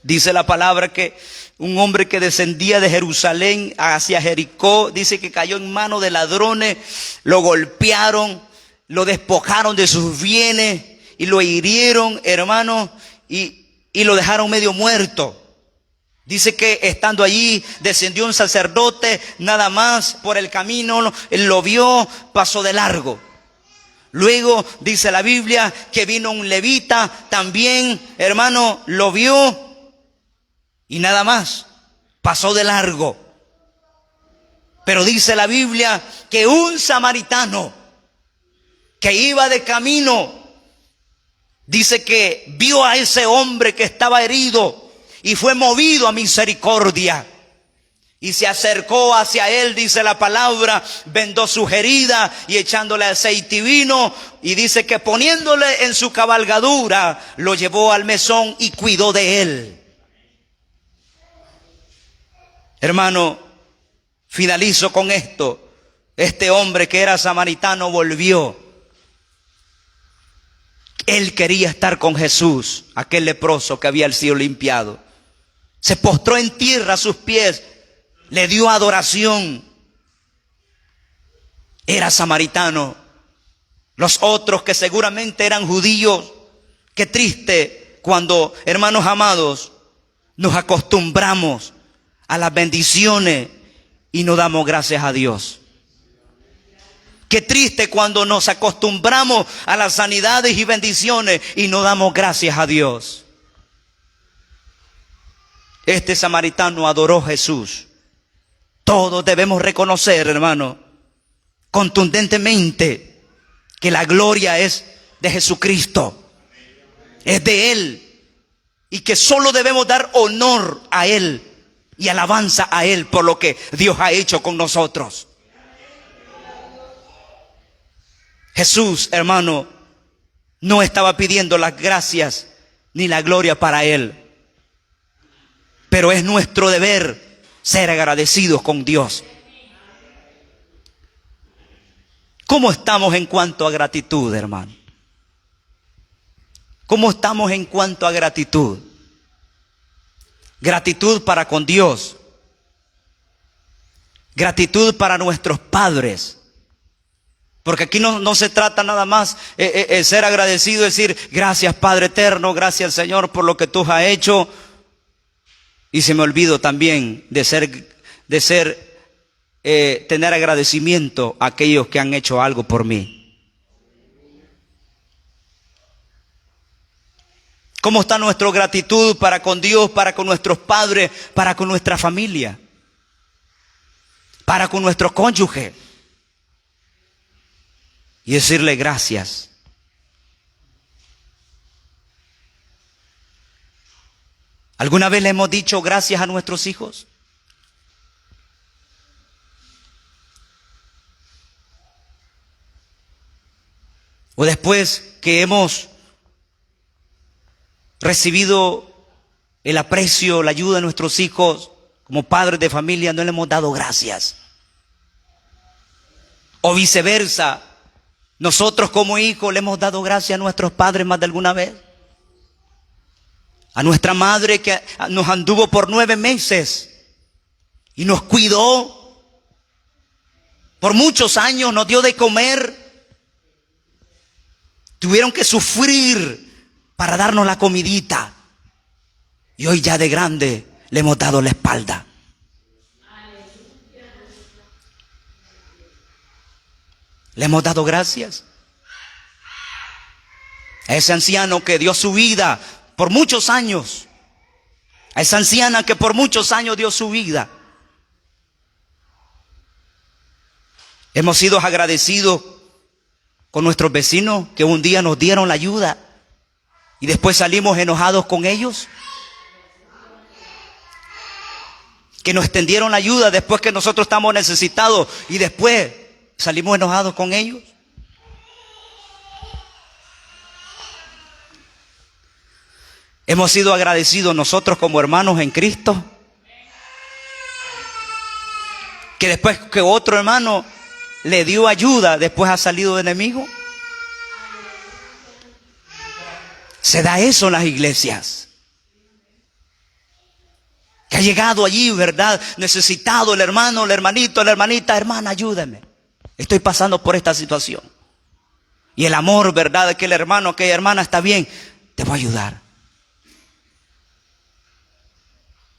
Dice la palabra que un hombre que descendía de Jerusalén hacia Jericó, dice que cayó en manos de ladrones, lo golpearon, lo despojaron de sus bienes y lo hirieron, hermano, y lo dejaron medio muerto. Dice que estando allí descendió un sacerdote, nada más por el camino, él lo vio, pasó de largo. Luego dice la Biblia que vino un levita, también, hermano, lo vio y nada más, pasó de largo. Pero dice la Biblia que un samaritano que iba de camino, dice que vio a ese hombre que estaba herido y fue movido a misericordia. Y se acercó hacia él, dice la palabra, vendó sus heridas y echándole aceite y vino. Y dice que poniéndole en su cabalgadura, lo llevó al mesón y cuidó de él. Hermano, finalizo con esto. Este hombre que era samaritano volvió. Él quería estar con Jesús, aquel leproso que había sido limpiado. Se postró en tierra a sus pies. Le dio adoración. Era samaritano. Los otros que seguramente eran judíos. Qué triste cuando, hermanos amados, nos acostumbramos a las bendiciones y no damos gracias a Dios. Qué triste cuando nos acostumbramos a las sanidades y bendiciones y no damos gracias a Dios. Este samaritano adoró a Jesús. Todos debemos reconocer, hermano, contundentemente, que la gloria es de Jesucristo, es de Él, y que solo debemos dar honor a Él y alabanza a Él por lo que Dios ha hecho con nosotros. Jesús, hermano, no estaba pidiendo las gracias ni la gloria para Él, pero es nuestro deber ser agradecidos con Dios. ¿Cómo estamos en cuanto a gratitud, hermano? ¿Cómo estamos en cuanto a gratitud? Gratitud para con Dios. Gratitud para nuestros padres. Porque aquí no se trata nada más ser agradecido, decir gracias Padre eterno, gracias Señor por lo que tú has hecho. Y se me olvidó también de ser tener agradecimiento a aquellos que han hecho algo por mí? ¿Cómo está nuestra gratitud para con Dios, para con nuestros padres, para con nuestra familia, para con nuestro cónyuge? Y decirle gracias. ¿Alguna vez le hemos dicho gracias a nuestros hijos? O después que hemos recibido el aprecio, la ayuda de nuestros hijos, como padres de familia, no le hemos dado gracias. O viceversa, nosotros como hijos le hemos dado gracias a nuestros padres más de alguna vez. A nuestra madre que nos anduvo por 9 meses y nos cuidó. Por muchos años nos dio de comer. Tuvieron que sufrir para darnos la comidita. Y hoy ya de grande le hemos dado la espalda. Le hemos dado gracias a ese anciano que dio su vida por muchos años. A esa anciana que por muchos años dio su vida. Hemos sido agradecidos con nuestros vecinos que un día nos dieron la ayuda y después salimos enojados con ellos. Que nos extendieron la ayuda después que nosotros estamos necesitados y después salimos enojados con ellos. Hemos sido agradecidos nosotros como hermanos en Cristo. Que después que otro hermano le dio ayuda, después ha salido de enemigo. Se da eso en las iglesias. Que ha llegado allí, ¿verdad? Necesitado el hermano, el hermanito, la hermanita, hermana, ayúdame. Estoy pasando por esta situación. Y el amor, ¿verdad? De que el hermano, aquella hermana está bien, te voy a ayudar.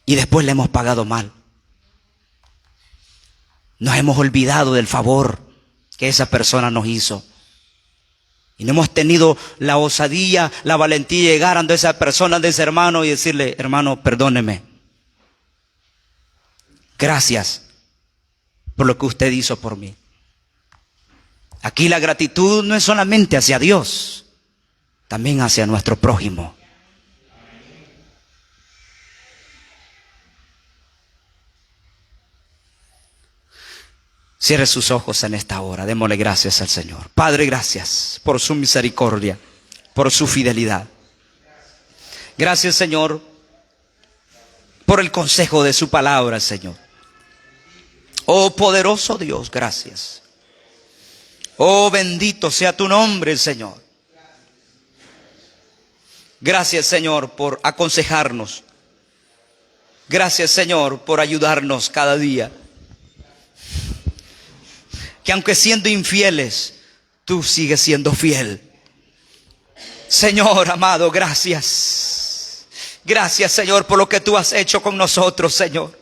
Y después le hemos pagado mal. Nos hemos olvidado del favor que esa persona nos hizo. Y no hemos tenido la osadía, la valentía de llegar ante esa persona, ante ese hermano y decirle, hermano, perdóneme. Gracias por lo que usted hizo por mí. Aquí la gratitud no es solamente hacia Dios, también hacia nuestro prójimo. Cierre sus ojos en esta hora, démosle gracias al Señor. Padre, gracias por su misericordia, por su fidelidad. Gracias, Señor, por el consejo de su palabra, Señor. Oh poderoso Dios, gracias. Oh bendito sea tu nombre, Señor. Gracias, Señor, por aconsejarnos. Gracias, Señor, por ayudarnos cada día. Que aunque siendo infieles, tú sigues siendo fiel. Señor amado, gracias. Gracias, Señor, por lo que tú has hecho con nosotros, Señor.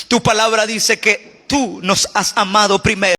Tu palabra dice que tú nos has amado primero.